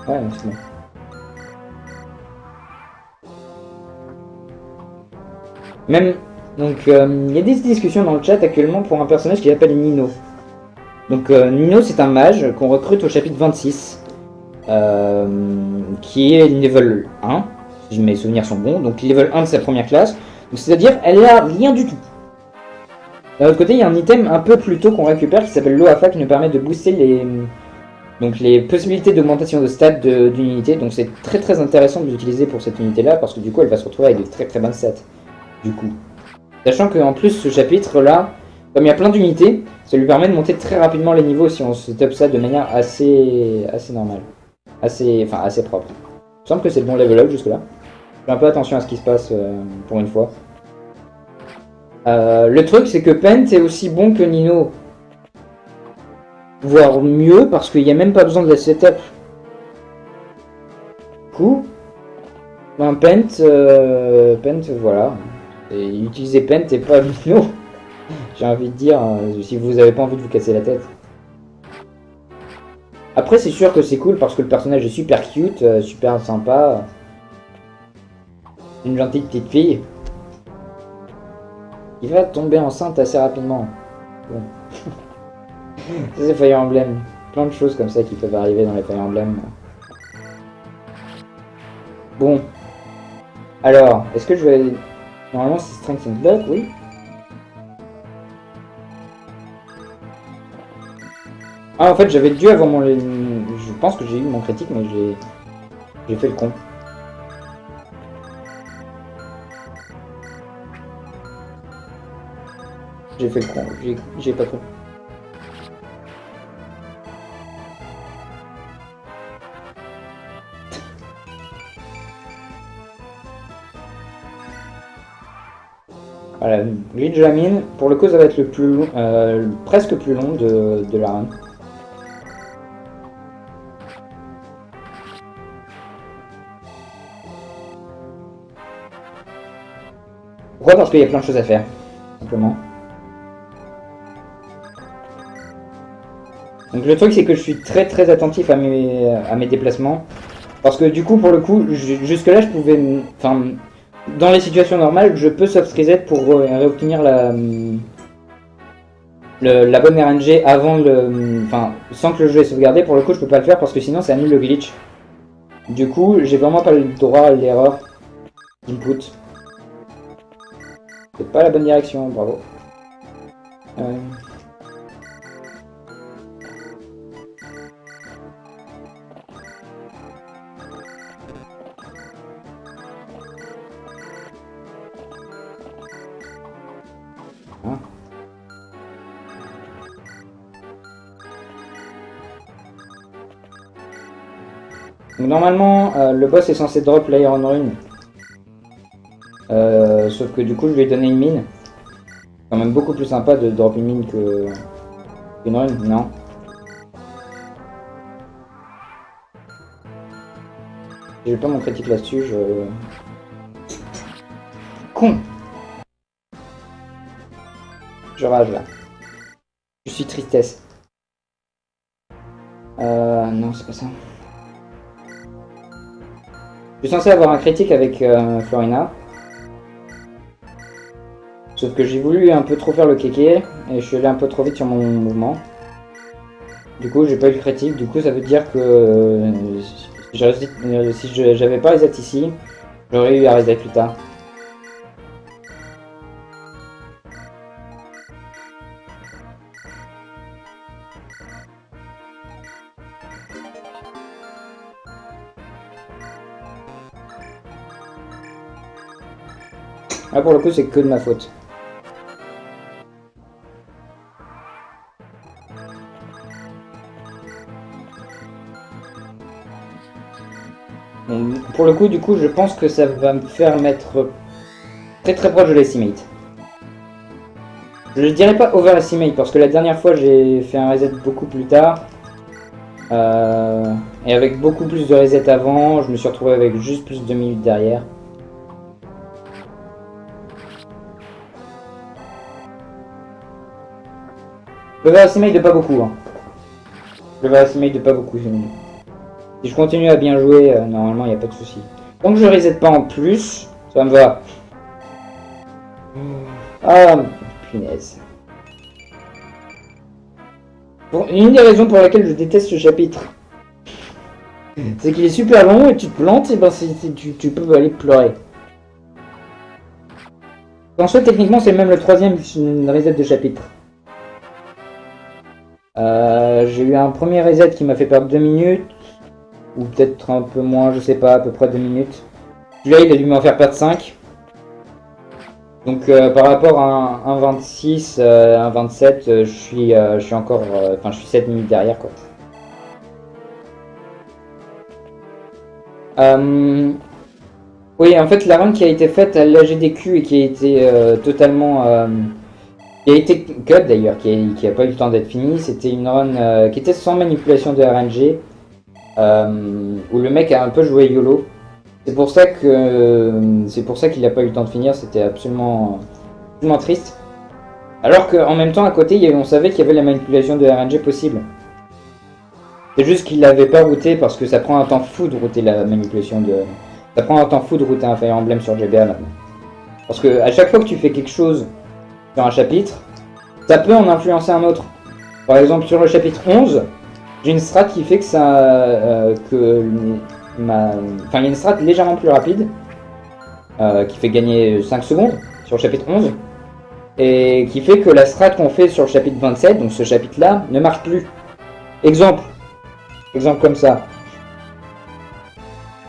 Ouais, c'est bon. Même, donc, il y a des discussions dans le chat actuellement pour un personnage qui s'appelle Nino. Donc, Nino, c'est un mage qu'on recrute au chapitre 26, qui est level 1, si mes souvenirs sont bons, donc level 1 de sa première classe. C'est-à-dire, elle a rien du tout. D'un autre côté, il y a un item un peu plus tôt qu'on récupère qui s'appelle l'OAFA qui nous permet de booster les possibilités d'augmentation de stats d'une unité. Donc, c'est très très intéressant de l'utiliser pour cette unité-là parce que du coup, elle va se retrouver avec de très très bonnes stats. Du coup. Sachant qu'en plus, ce chapitre-là, comme il y a plein d'unités, ça lui permet de monter très rapidement les niveaux si on se top ça de manière assez normale. Assez propre. Il me semble que c'est le bon level up jusque-là. Je fais un peu attention à ce qui se passe pour une fois. Le truc, c'est que Pent est aussi bon que Nino. Voire mieux, parce qu'il n'y a même pas besoin de la setup. Du coup, Pent, voilà. Et utilisez Pent et pas Nino. J'ai envie de dire, si vous avez pas envie de vous casser la tête. Après, c'est sûr que c'est cool parce que le personnage est super cute, super sympa. Une gentille petite fille. Il va tomber enceinte assez rapidement. Bon. Ça, c'est Fire Emblem. Plein de choses comme ça qui peuvent arriver dans les Fire Emblem. Bon. Alors, est-ce que je vais... Normalement, c'est Strength and Blood, oui. Ah, en fait, j'avais dû avoir mon... Je pense que j'ai eu mon critique, mais j'ai fait le con. J'ai fait le con, j'ai pas trop. Voilà, Glitch de la mine, pour le coup ça va être le plus long, presque plus long de la run. Pourquoi? Parce qu'il y a plein de choses à faire, simplement. Donc le truc c'est que je suis très très attentif à mes déplacements. Parce que du coup pour le coup, jusque là je pouvais... Enfin, dans les situations normales, je peux soft reset pour réobtenir la bonne RNG avant le... Enfin, sans que le jeu ait sauvegardé. Pour le coup je peux pas le faire parce que sinon ça annule le glitch. Du coup j'ai vraiment pas le droit à l'erreur d'input. C'est pas la bonne direction, bravo. Donc normalement, le boss est censé drop l'Iron Rune. Sauf que du coup, je lui ai donné une mine. C'est quand même beaucoup plus sympa de drop une mine que une rune, non? J'ai pas mon critique là-dessus, je... Con! Je rage là. Je suis tristesse. Non, c'est pas ça. Je suis censé avoir un critique avec Florina. Sauf que j'ai voulu un peu trop faire le kéké et je suis allé un peu trop vite sur mon mouvement. Du coup, j'ai pas eu le critique. Du coup, ça veut dire que si j'avais pas reset ici, j'aurais eu à reset plus tard. Là, pour le coup, c'est que de ma faute. Bon, pour le coup, du coup, je pense que ça va me faire mettre très très proche de l'estimate. Je ne dirais pas overestimate parce que la dernière fois j'ai fait un reset beaucoup plus tard. Et avec beaucoup plus de reset avant, je me suis retrouvé avec juste plus de minutes derrière. Overestimate de pas beaucoup. Hein. Overestimate de pas beaucoup. Si je continue à bien jouer, normalement il n'y a pas de souci. Donc je reset pas en plus, ça me va. Ah, punaise. Bon, une des raisons pour laquelle je déteste ce chapitre, c'est qu'il est super long et tu te plantes, et ben tu peux aller pleurer. En soit, techniquement, c'est même le troisième reset de chapitre. J'ai eu un premier reset qui m'a fait perdre 2 minutes, ou peut-être un peu moins, je sais pas, à peu près 2 minutes. Celui-là, il a dû m'en faire perdre 5. Donc par rapport à un 26, un 27, je suis encore, enfin je suis 7 minutes derrière quoi. Oui, en fait la run qui a été faite à l'AGDQ et qui a été totalement, qui a été cut d'ailleurs, qui a pas eu le temps d'être finie, c'était une run qui était sans manipulation de RNG, où le mec a un peu joué YOLO. C'est pour ça qu'il n'a pas eu le temps de finir, c'était absolument triste. Alors qu'en même temps, à côté, on savait qu'il y avait la manipulation de RNG possible. C'est juste qu'il l'avait pas routé parce que ça prend un temps fou de router la manipulation de... Ça prend un temps fou de router un Fire Emblem sur GBA maintenant. Parce que à chaque fois que tu fais quelque chose sur un chapitre, ça peut en influencer un autre. Par exemple, sur le chapitre 11, j'ai une strat qui fait que ça... Enfin, il y a une strat légèrement plus rapide, qui fait gagner 5 secondes sur le chapitre 11, et qui fait que la strat qu'on fait sur le chapitre 27, donc ce chapitre-là, ne marche plus. Exemple comme ça.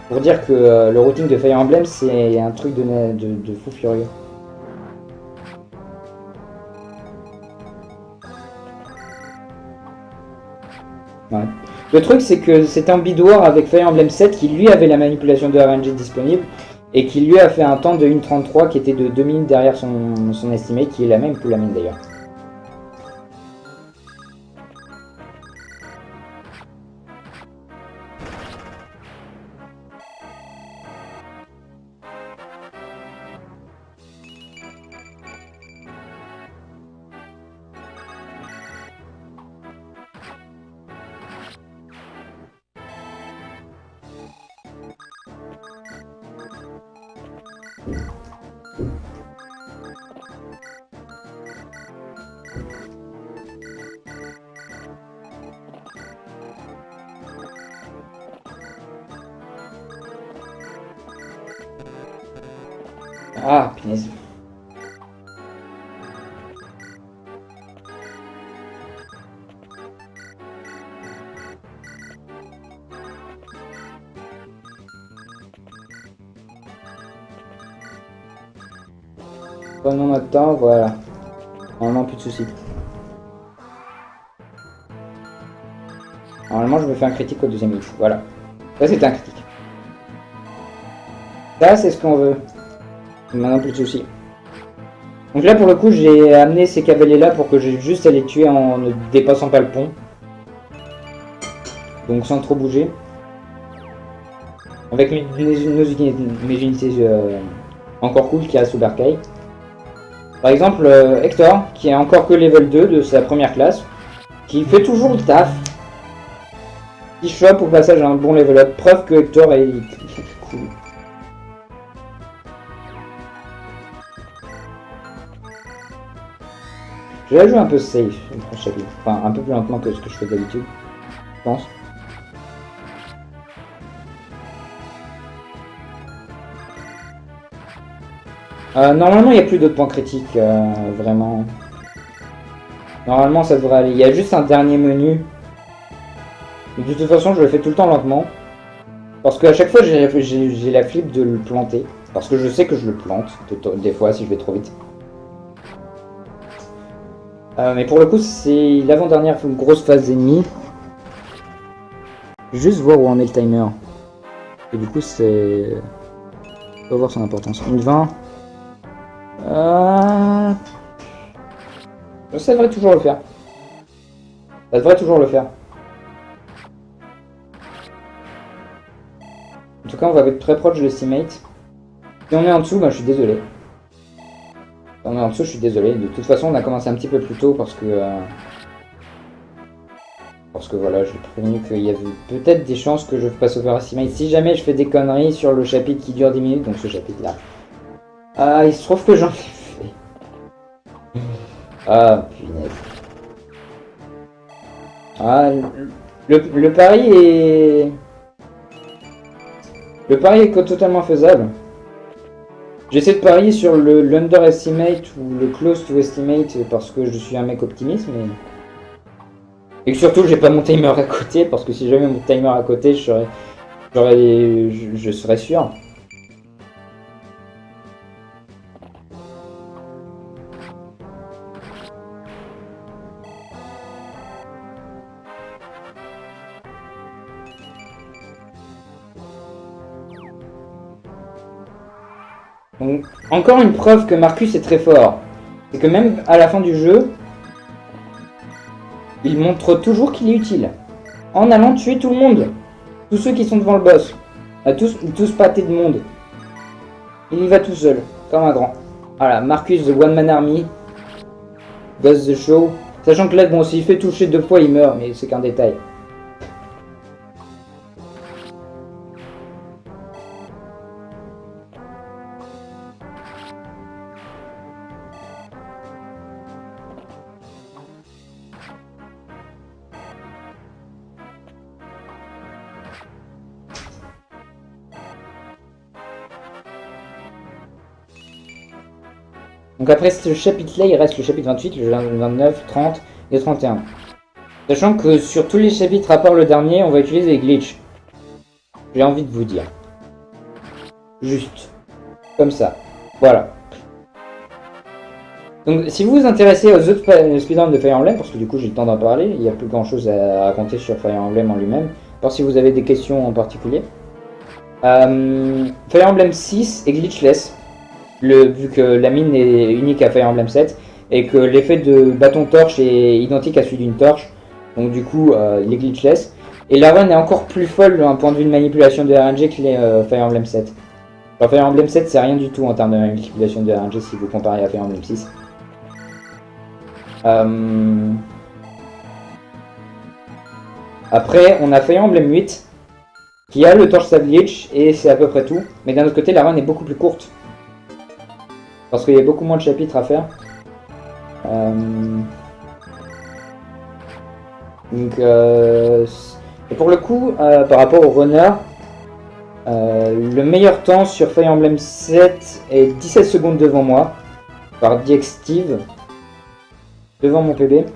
Pour dire que le routing de Fire Emblem, c'est un truc de fou furieux. Ouais. Le truc, c'est que c'était un bidouard avec Fire Emblem 7 qui lui avait la manipulation de RNG disponible et qui lui a fait un temps de 1.33 qui était de 2 minutes derrière son estimé, qui est la même que la mienne d'ailleurs. Ah, punaise. Prenons notre temps, voilà. Normalement, plus de soucis. Normalement, je me fais un critique au deuxième hit, voilà. Ça, c'est un critique. Ça, c'est ce qu'on veut. Maintenant, plus de soucis. Donc là, pour le coup, j'ai amené ces cavaliers-là pour que j'ai juste à les tuer en ne dépassant pas le pont. Donc sans trop bouger. Avec mes unités encore cool qui a sous Barkai. Par exemple, Hector, qui est encore que level 2 de sa première classe, qui fait toujours le taf. Qui chope au passage à un bon level up. Preuve que Hector est cool. Je vais la jouer un peu safe, enfin un peu plus lentement que ce que je fais d'habitude, je pense. Normalement, il n'y a plus d'autres points critiques, vraiment. Normalement, ça devrait aller. Il y a juste un dernier menu. Mais de toute façon, je le fais tout le temps lentement. Parce qu'à chaque fois, j'ai la flip de le planter. Parce que je sais que je le plante, des fois, si je vais trop vite. Mais pour le coup, c'est l'avant-dernière grosse phase ennemie. Juste voir où en est le timer. Et du coup, c'est... On va voir son importance. Une 20. Ça devrait toujours le faire. Ça devrait toujours le faire. En tout cas, on va être très proche de l'estimate. Si on est en dessous, bah, je suis désolé. Si on est en dessous, je suis désolé. De toute façon, on a commencé un petit peu plus tôt parce que voilà, j'ai prévenu qu'il y avait peut-être des chances que je passe over estimate. Si jamais je fais des conneries sur le chapitre qui dure 10 minutes, donc ce chapitre-là. Il se trouve que j'en ai fait. Punaise. Le pari est... Le pari est totalement faisable. J'essaie de parier sur l'underestimate ou le close to estimate parce que je suis un mec optimiste, mais... Et que surtout, j'ai pas mon timer à côté, parce que si j'avais mon timer à côté, je serais sûr. Donc, encore une preuve que Marcus est très fort. C'est que même à la fin du jeu, il montre toujours qu'il est utile. En allant tuer tout le monde. Tous ceux qui sont devant le boss. Tous pâtés de monde. Il y va tout seul, comme un grand. Voilà, Marcus the One Man Army. Does the show. Sachant que là, bon, s'il fait toucher 2 fois, il meurt, mais c'est qu'un détail. Donc après ce chapitre-là, il reste le chapitre 28, le 29, 30 et 31. Sachant que sur tous les chapitres, à part le dernier, on va utiliser les glitches. J'ai envie de vous dire. Juste. Comme ça. Voilà. Donc si vous vous intéressez aux autres speedruns de Fire Emblem, parce que du coup j'ai le temps d'en parler, il n'y a plus grand chose à raconter sur Fire Emblem en lui-même, à part si vous avez des questions en particulier. Fire Emblem 6 est glitchless. Vu que la mine est unique à Fire Emblem 7 et que l'effet de bâton torche est identique à celui d'une torche, donc du coup il est glitchless. Et la run est encore plus folle d'un point de vue de manipulation de RNG que les Fire Emblem 7. Alors Fire Emblem 7 c'est rien du tout en termes de manipulation de RNG si vous comparez à Fire Emblem 6. Après on a Fire Emblem 8 qui a le torche save glitch et c'est à peu près tout, mais d'un autre côté la run est beaucoup plus courte. Parce qu'il y a beaucoup moins de chapitres à faire. Et pour le coup, par rapport au runner, le meilleur temps sur Fire Emblem 7 est 17 secondes devant moi, par DX Steve, devant mon PB.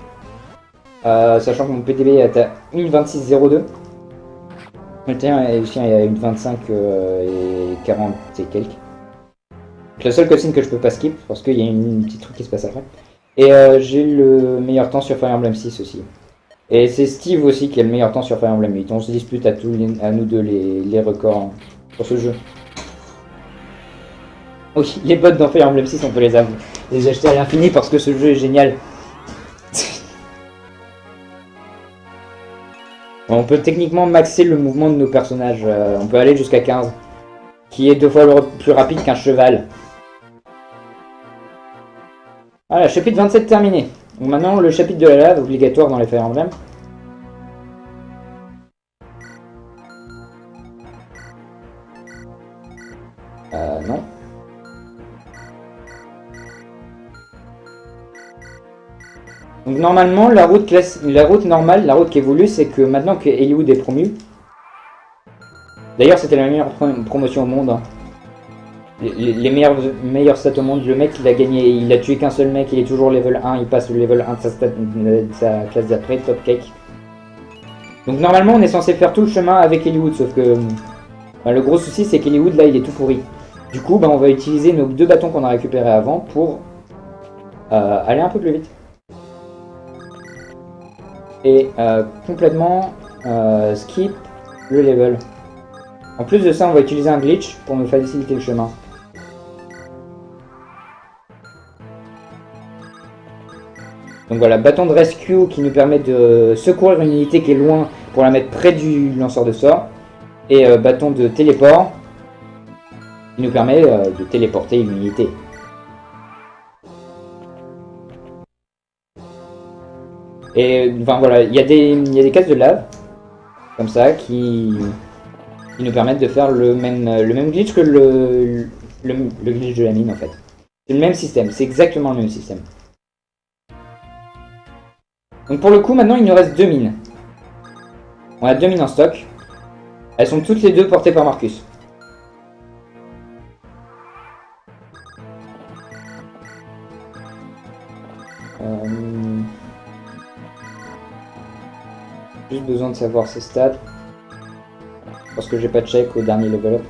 Sachant que mon PDB est à 1.26.02. Le tien est aussi à 1.25 et 40 et quelques. La seule cutscene que je peux pas skip, parce qu'il y a une petite truc qui se passe après. Et j'ai le meilleur temps sur Fire Emblem 6 aussi. Et c'est Steve aussi qui a le meilleur temps sur Fire Emblem 8. On se dispute à nous deux les records sur ce jeu. Oui, les bots dans Fire Emblem 6, on peut les acheter à l'infini parce que ce jeu est génial. On peut techniquement maxer le mouvement de nos personnages. On peut aller jusqu'à 15. Qui est 2 fois plus rapide qu'un cheval. Voilà, chapitre 27 terminé. Donc maintenant, le chapitre de la lave, obligatoire dans les Fire Emblem. Non. Donc normalement, la route normale, la route qui évolue, c'est que maintenant que Eliwood est promu. D'ailleurs, c'était la meilleure promotion au monde. Hein. Les meilleurs stats au monde. Le mec, il a gagné, il a tué qu'un seul mec, il est toujours level 1, il passe le level 1 de sa classe d'après, top cake. Donc normalement, on est censé faire tout le chemin avec Eliwood, sauf que le gros souci, c'est qu'Eliwood, là, il est tout pourri. Du coup, on va utiliser nos 2 bâtons qu'on a récupérés avant pour aller un peu plus vite. Et complètement skip le level. En plus de ça, on va utiliser un glitch pour nous faciliter le chemin. Donc voilà, bâton de rescue qui nous permet de secourir une unité qui est loin pour la mettre près du lanceur de sort. Et bâton de téléport qui nous permet de téléporter une unité. Et enfin voilà, il y a des cases de lave comme ça qui nous permettent de faire le même glitch que le glitch de la mine en fait. C'est le même système, c'est exactement le même système. Donc pour le coup, maintenant il nous reste 2 mines. On a 2 mines en stock. Elles sont toutes les 2 portées par Marcus. Juste besoin de savoir ses stats. Parce que j'ai pas de check au dernier level up.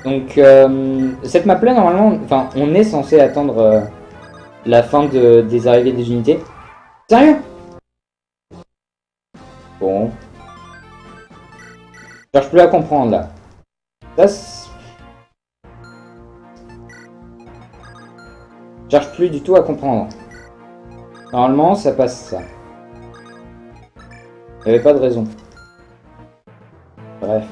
Donc cette map là normalement, enfin on est censé attendre la fin des arrivées des unités. Sérieux? Bon. Je cherche plus à comprendre là. Ça, je cherche plus du tout à comprendre. Normalement ça passe ça. Il n'y avait pas de raison. Bref.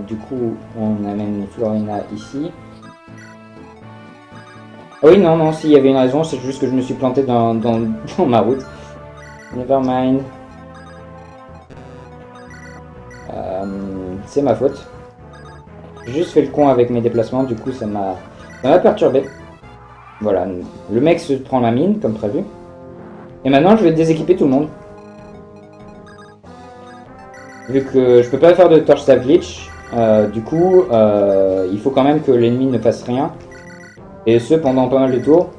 Du coup, on amène Florina ici. Ah oui, non, s'il y avait une raison, c'est juste que je me suis planté dans ma route. Nevermind. C'est ma faute. J'ai juste fait le con avec mes déplacements, du coup ça m'a perturbé. Voilà, le mec se prend la mine, comme prévu. Et maintenant, je vais déséquiper tout le monde. Vu que je peux pas faire de torch staff glitch, du coup, il faut quand même que l'ennemi ne fasse rien. Et ce, pendant pas mal de tours.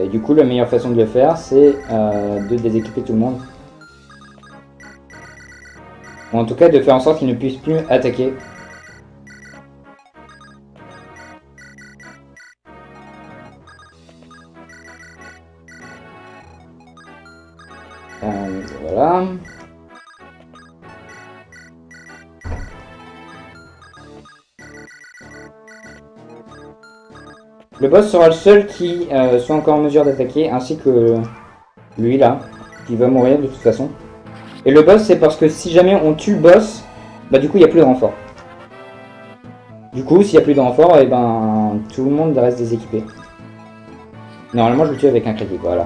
Et du coup, la meilleure façon de le faire, c'est de déséquiper tout le monde. Ou en tout cas, de faire en sorte qu'il ne puisse plus attaquer. Voilà. Le boss sera le seul qui soit encore en mesure d'attaquer, ainsi que lui là, qui va mourir de toute façon. Et le boss, c'est parce que si jamais on tue le boss, bah du coup il n'y a plus de renfort. Du coup, s'il n'y a plus de renfort, et ben tout le monde reste déséquipé. Normalement, je le tue avec un critique, voilà.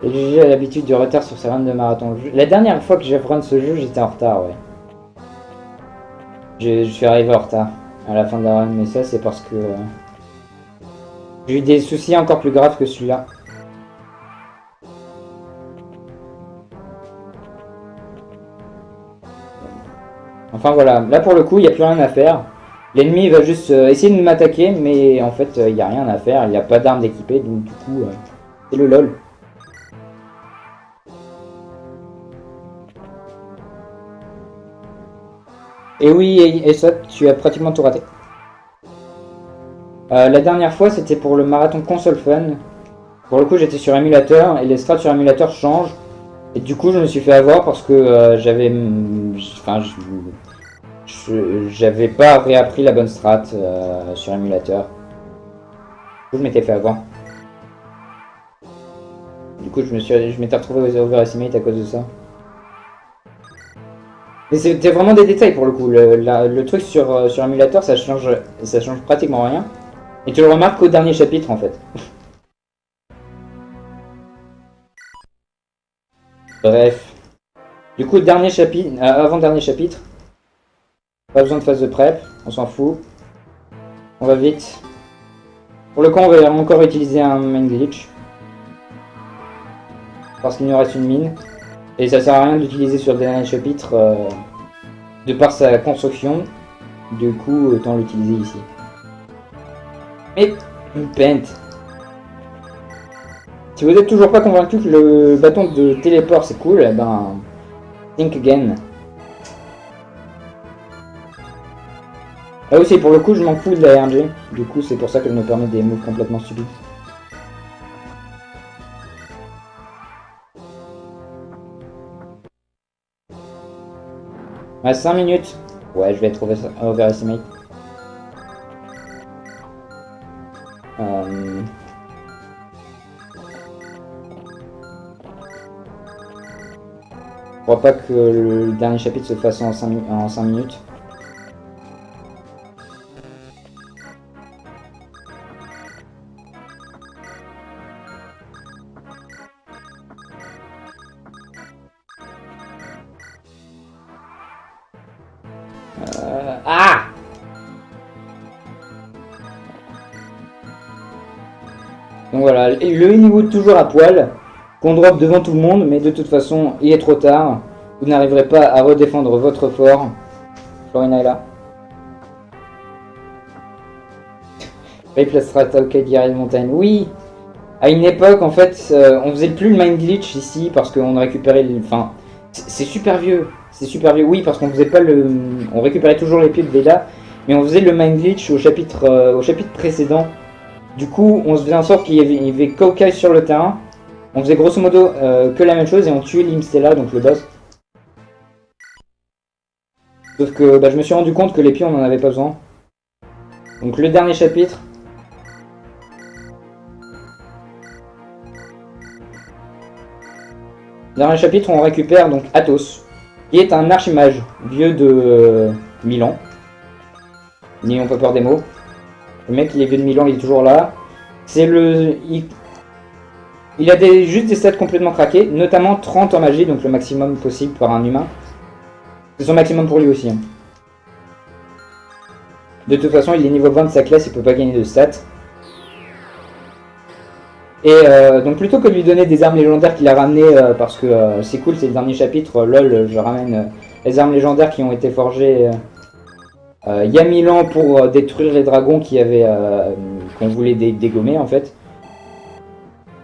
Et j'ai l'habitude du retard sur ces runs de marathon. La dernière fois que j'ai run ce jeu, j'étais en retard, ouais. Je suis arrivé en retard à la fin de la run, mais ça c'est parce que j'ai eu des soucis encore plus graves que celui-là. Enfin voilà, là pour le coup, il n'y a plus rien à faire. L'ennemi va juste essayer de m'attaquer, mais en fait, il n'y a rien à faire. Il n'y a pas d'armes d'équipée, donc du coup, c'est le lol. Et oui, et ça, tu as pratiquement tout raté. La dernière fois, c'était pour le marathon console fun. Pour le coup, j'étais sur émulateur, et les strats sur émulateur changent. Et du coup, je me suis fait avoir parce que j'avais... Enfin, j'avais pas réappris la bonne strat sur émulateur. Du coup, je m'étais fait avoir. Du coup, je m'étais retrouvé overestimate à cause de ça. Mais c'était vraiment des détails pour le coup. Le truc sur émulateur, ça change pratiquement rien. Et tu le remarques qu'au dernier chapitre en fait. Bref. Du coup, dernier chapitre, avant-dernier chapitre. Pas besoin de phase de prep, on s'en fout. On va vite. Pour le coup, on va encore utiliser un main glitch. Parce qu'il nous reste une mine. Et ça sert à rien d'utiliser sur le dernier chapitre de par sa construction. Du coup, autant l'utiliser ici. Mais, une pente. Si vous n'êtes toujours pas convaincu que le bâton de téléport c'est cool, eh ben, think again. Ah aussi, pour le coup, je m'en fous de la RNG. Du coup, c'est pour ça qu'elle me permet des moves complètement stupides. Ouais, 5 minutes. Ouais, je vais être overestimate. Je crois pas que le dernier chapitre se fasse en 5 minutes. Ah! Donc voilà, le Hollywood toujours à poil, qu'on drop devant tout le monde, mais de toute façon, il est trop tard. Vous n'arriverez pas à redéfendre votre fort. Florina est là. Replace Strata, ok, Gary Mountain. Oui! À une époque, en fait, on faisait plus le mind glitch ici parce qu'on récupérait les... Enfin, c'est super vieux. C'est super vieux, oui, parce qu'on faisait pas le... On récupérait toujours les pieds de Veda, mais on faisait le mind glitch au chapitre précédent. Du coup, on se faisait en sorte qu'il y avait Koukai sur le terrain. On faisait grosso modo que la même chose et on tuait Limstella, donc le boss. Sauf que bah, je me suis rendu compte que les pieds, on en avait pas besoin. Donc le dernier chapitre... Dernier chapitre, on récupère donc Athos, qui est un archimage vieux de 1000 ans. N'ayons pas peur des mots. Le mec, il est vieux de 1000 ans, il est toujours là. C'est le... Il a juste des stats complètement craqués, notamment 30 en magie, donc le maximum possible par un humain. C'est son maximum pour lui aussi. Hein. De toute façon, il est niveau 20 de sa classe, il peut pas gagner de stats. Et donc plutôt que de lui donner des armes légendaires qu'il a ramenées, parce que c'est cool, c'est le dernier chapitre, lol, je ramène les armes légendaires qui ont été forgées il y a 1000 ans pour détruire les dragons qu'on voulait dégommer en fait.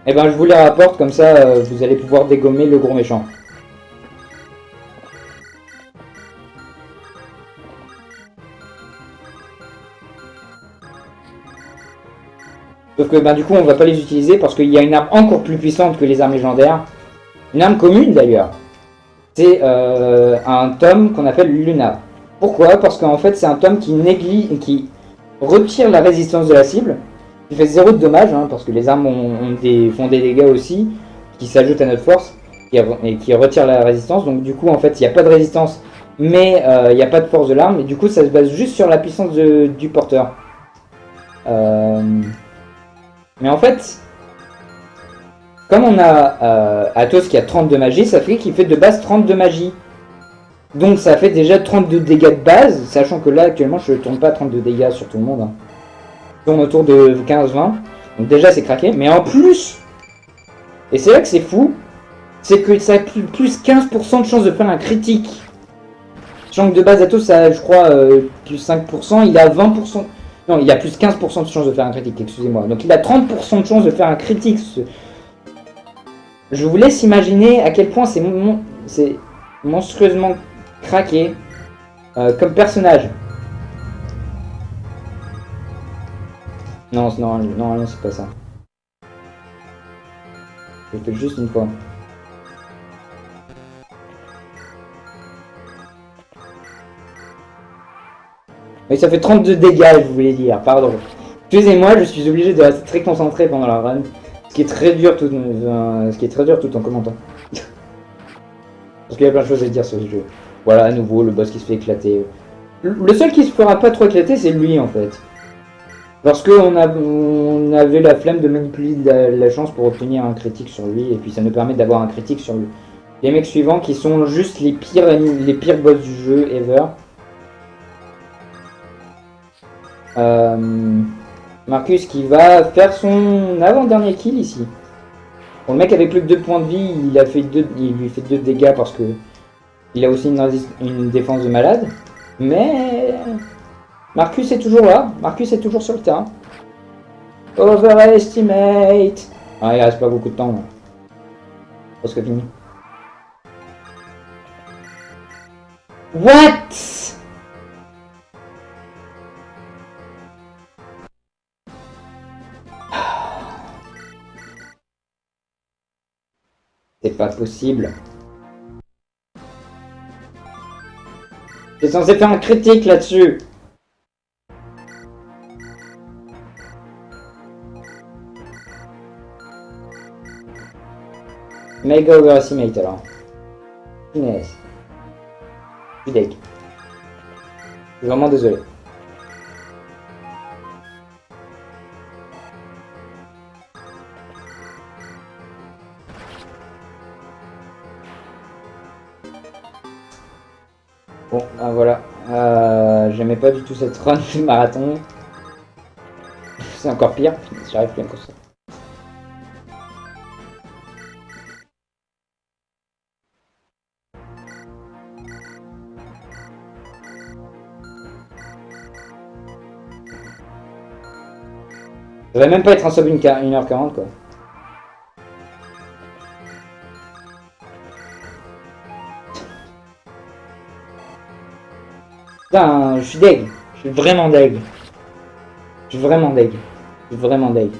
Et ben je vous les rapporte, comme ça vous allez pouvoir dégommer le gros méchant. Sauf que ben, du coup on va pas les utiliser parce qu'il y a une arme encore plus puissante que les armes légendaires. Une arme commune d'ailleurs. C'est un tome qu'on appelle Luna. Pourquoi? Parce qu'en fait c'est un tome qui retire la résistance de la cible. Il fait 0 de dommages, hein, parce que les armes font des dégâts aussi, qui s'ajoutent à notre force, et qui retirent la résistance. Donc du coup en fait il n'y a pas de résistance, mais il n'y a pas de force de l'arme. Et du coup ça se base juste sur la puissance du porteur. Mais en fait, comme on a Athos qui a 32 magie, ça fait qu'il fait de base 32 magie. Donc ça fait déjà 32 dégâts de base, sachant que là actuellement je ne tourne pas 32 dégâts sur tout le monde. Hein. Je tourne autour de 15-20. Donc déjà c'est craqué, mais en plus, et c'est là que c'est fou, c'est que ça a plus 15% de chance de faire un critique. Sachant que de base Athos a je crois plus 5%, il a 20%. Non, il a plus 15% de chance de faire un critique, excusez-moi. Donc il a 30% de chance de faire un critique. Je vous laisse imaginer à quel point c'est monstrueusement craqué comme personnage. Non, c'est pas ça. Je le fais juste une fois. Mais ça fait 32 dégâts, je voulais dire, pardon. Excusez-moi, je suis obligé de rester très concentré pendant la run. Ce qui est très dur tout en commentant. Parce qu'il y a plein de choses à dire sur ce jeu. Voilà, à nouveau, le boss qui se fait éclater. Le seul qui se fera pas trop éclater, c'est lui en fait. Parce qu'on avait la flemme de manipuler la chance pour obtenir un critique sur lui, et puis ça nous permet d'avoir un critique sur les mecs suivants qui sont juste les pires boss du jeu ever. Marcus qui va faire son avant-dernier kill ici. Bon, le mec avec plus que 2 points de vie, il lui fait 2 dégâts parce que il a aussi une défense de malade. Mais Marcus est toujours là, Marcus est toujours sur le terrain. Overestimate. Ah, il reste pas beaucoup de temps là. Presque fini. What? C'est pas possible. T'es censé faire un critique là-dessus. Mega overestimate alors. Punaise. Je suis deg. Je suis vraiment désolé. Bon, ben voilà. J'aimais pas du tout cette run de marathon. C'est encore pire. J'arrive plus à construire. Ça va même pas être un sub 1h40 quoi. Putain, je suis deg. Je suis vraiment deg. Je suis vraiment deg. Je suis vraiment deg.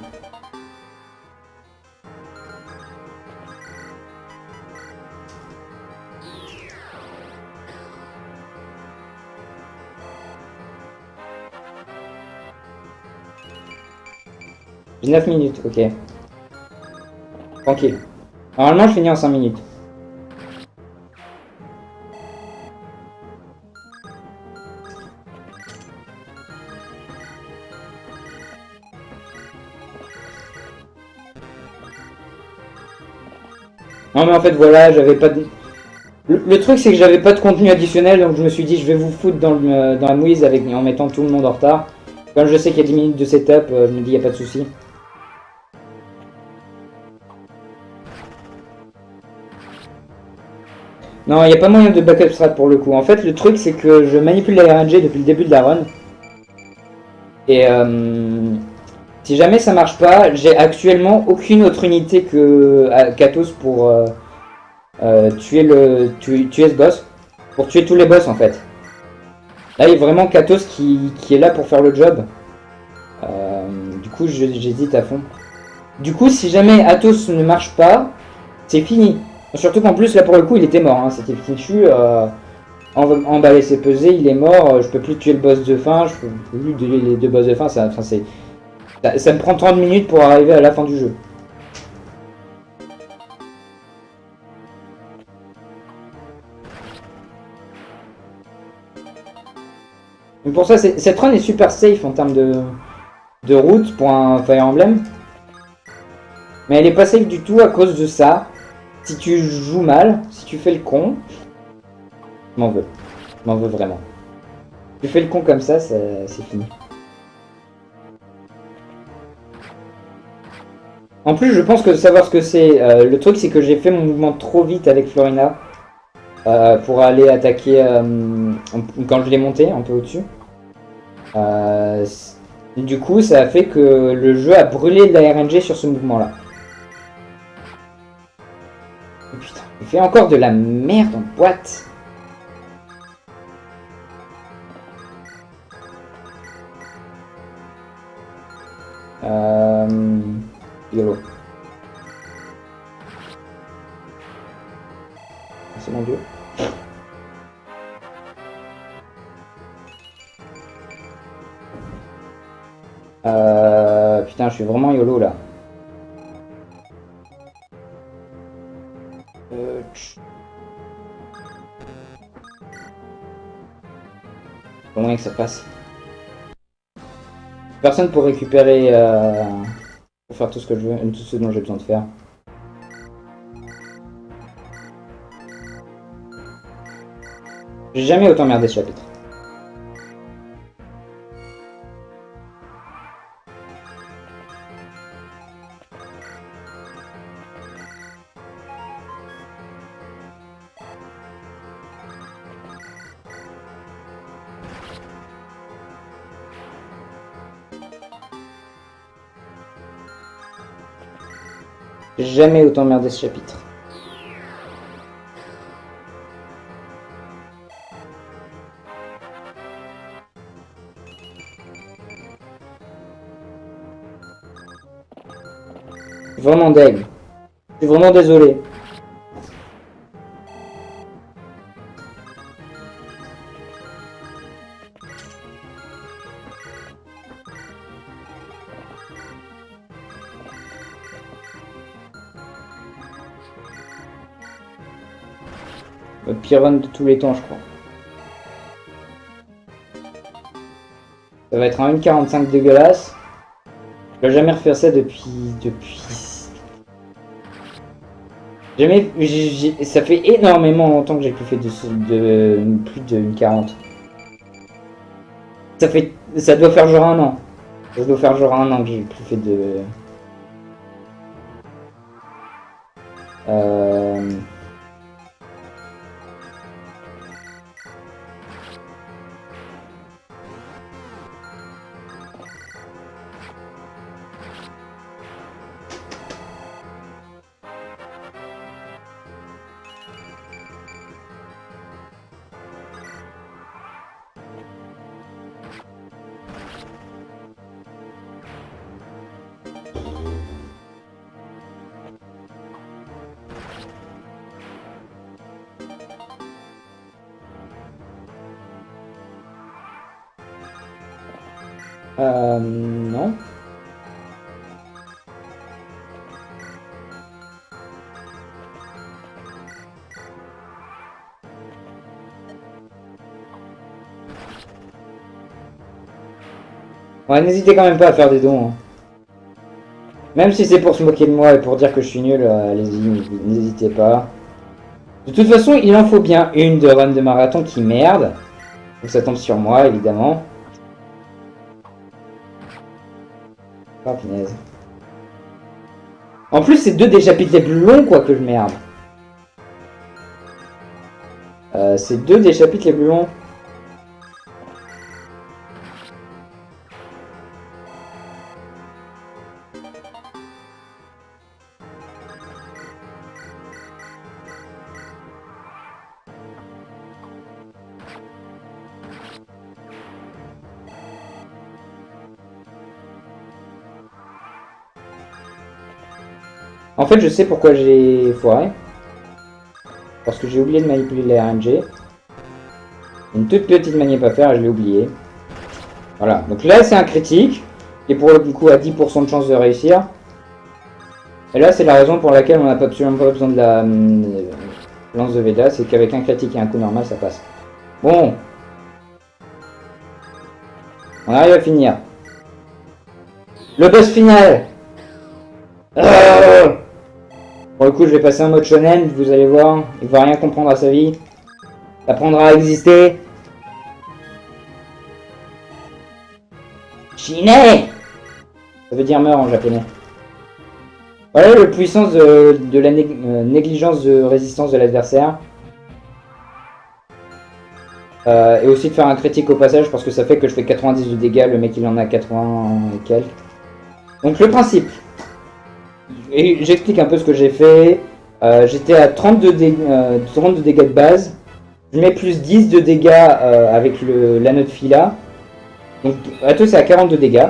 J'ai 9 minutes, ok. Tranquille. Normalement, je finis en 5 minutes. Non mais en fait voilà, j'avais pas de... Le truc c'est que j'avais pas de contenu additionnel, donc je me suis dit je vais vous foutre dans la mouise en mettant tout le monde en retard. Comme je sais qu'il y a 10 minutes de setup, je me dis y a pas de souci. Non, il n'y a pas moyen de backup strat pour le coup. En fait, le truc, c'est que je manipule la RNG depuis le début de la run. Et si jamais ça marche pas, j'ai actuellement aucune autre unité que Katos pour tuer ce boss. Pour tuer tous les boss en fait. Là, il y a vraiment Katos qui est là pour faire le job. Du coup, j'hésite à fond. Du coup, si jamais Athos ne marche pas, c'est fini. Surtout qu'en plus, là pour le coup, il était mort. Hein. C'était fichu. Emballer ses pesées, il est mort. Je peux plus tuer le boss de fin. Je peux plus tuer les 2 boss de fin. Ça me prend 30 minutes pour arriver à la fin du jeu. Donc pour ça, cette run est super safe en termes de route pour un Fire Emblem. Mais elle est pas safe du tout à cause de ça. Si tu joues mal, si tu fais le con, je m'en veux. Je m'en veux vraiment. Si tu fais le con comme ça, c'est fini. En plus, je pense que savoir ce que c'est. Le truc, c'est que j'ai fait mon mouvement trop vite avec Florina pour aller attaquer quand je l'ai monté un peu au-dessus. Du coup, ça a fait que le jeu a brûlé de la RNG sur ce mouvement-là. Oh, putain, il fait encore de la merde en boîte. YOLO. C'est mon dieu. Putain, je suis vraiment YOLO là. Comment que ça passe? Personne pour récupérer, pour faire tout ce que je veux, tout ce dont j'ai besoin de faire. J'ai jamais autant merdé ce chapitre. J'ai jamais autant merdé ce chapitre. Vraiment deg. Je suis vraiment désolé. Le pire run de tous les temps, je crois. Ça va être un 1.45 dégueulasse. Je vais jamais refaire ça depuis... Jamais... Ça fait énormément longtemps que j'ai plus fait de plus de 1.40. Ça doit faire genre un an. Ça doit faire genre un an que j'ai plus fait de... non. Ouais, n'hésitez quand même pas à faire des dons. Hein. Même si c'est pour se moquer de moi et pour dire que je suis nul, allez-y, n'hésitez pas. De toute façon, il en faut bien une de run de marathon qui merde. Donc ça tombe sur moi, évidemment. Oh, punaise. En plus, c'est deux des chapitres les plus longs, quoi, que je merde. C'est deux des chapitres les plus longs. En fait, je sais pourquoi j'ai foiré. Parce que j'ai oublié de manipuler les RNG. Une toute petite manip à faire et je l'ai oublié. Voilà, donc là c'est un critique. Et pour le coup à 10% de chance de réussir. Et là c'est la raison pour laquelle on n'a absolument pas besoin de la lance de Veda. C'est qu'avec un critique et un coup normal ça passe. Bon. On arrive à finir. Le boss final. Pour le coup, je vais passer en mode shonen, vous allez voir. Il va rien comprendre à sa vie. Il apprendra à exister. Shine! Ça veut dire meurt en japonais. Voilà la puissance de la négligence de résistance de l'adversaire. Et aussi de faire un critique au passage parce que ça fait que je fais 90 de dégâts, le mec il en a 80 et quelques. Donc le principe. Et j'explique un peu ce que j'ai fait. J'étais à 32 dégâts de base. Je mets plus 10 de dégâts avec l'anneau de Fila. Donc à tout c'est à 42 dégâts.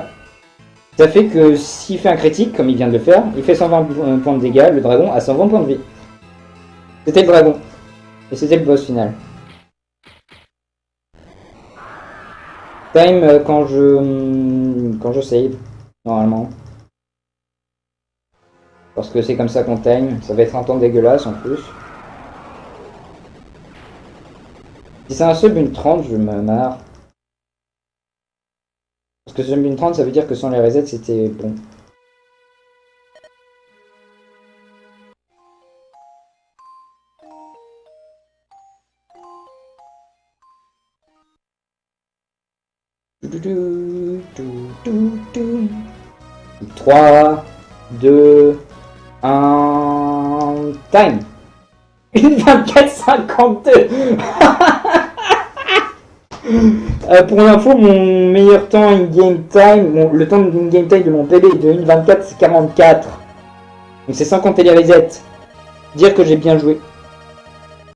Ça fait que s'il fait un critique, comme il vient de le faire, il fait 120 points de dégâts, le dragon a 120 points de vie. C'était le dragon. Et c'était le boss final. Time quand je save, normalement. Parce que c'est comme ça qu'on time. Ça va être un temps dégueulasse en plus. Si c'est un sub une 30, je me marre. Parce que sub une 30, ça veut dire que sans les resets, c'était bon. Trois, 2, 1, time. Une 24,52. Pour l'info, mon meilleur temps in-game time, le temps in-game time de mon PB est de 1,24,44. Donc c'est sans compter les resets. Dire que j'ai bien joué.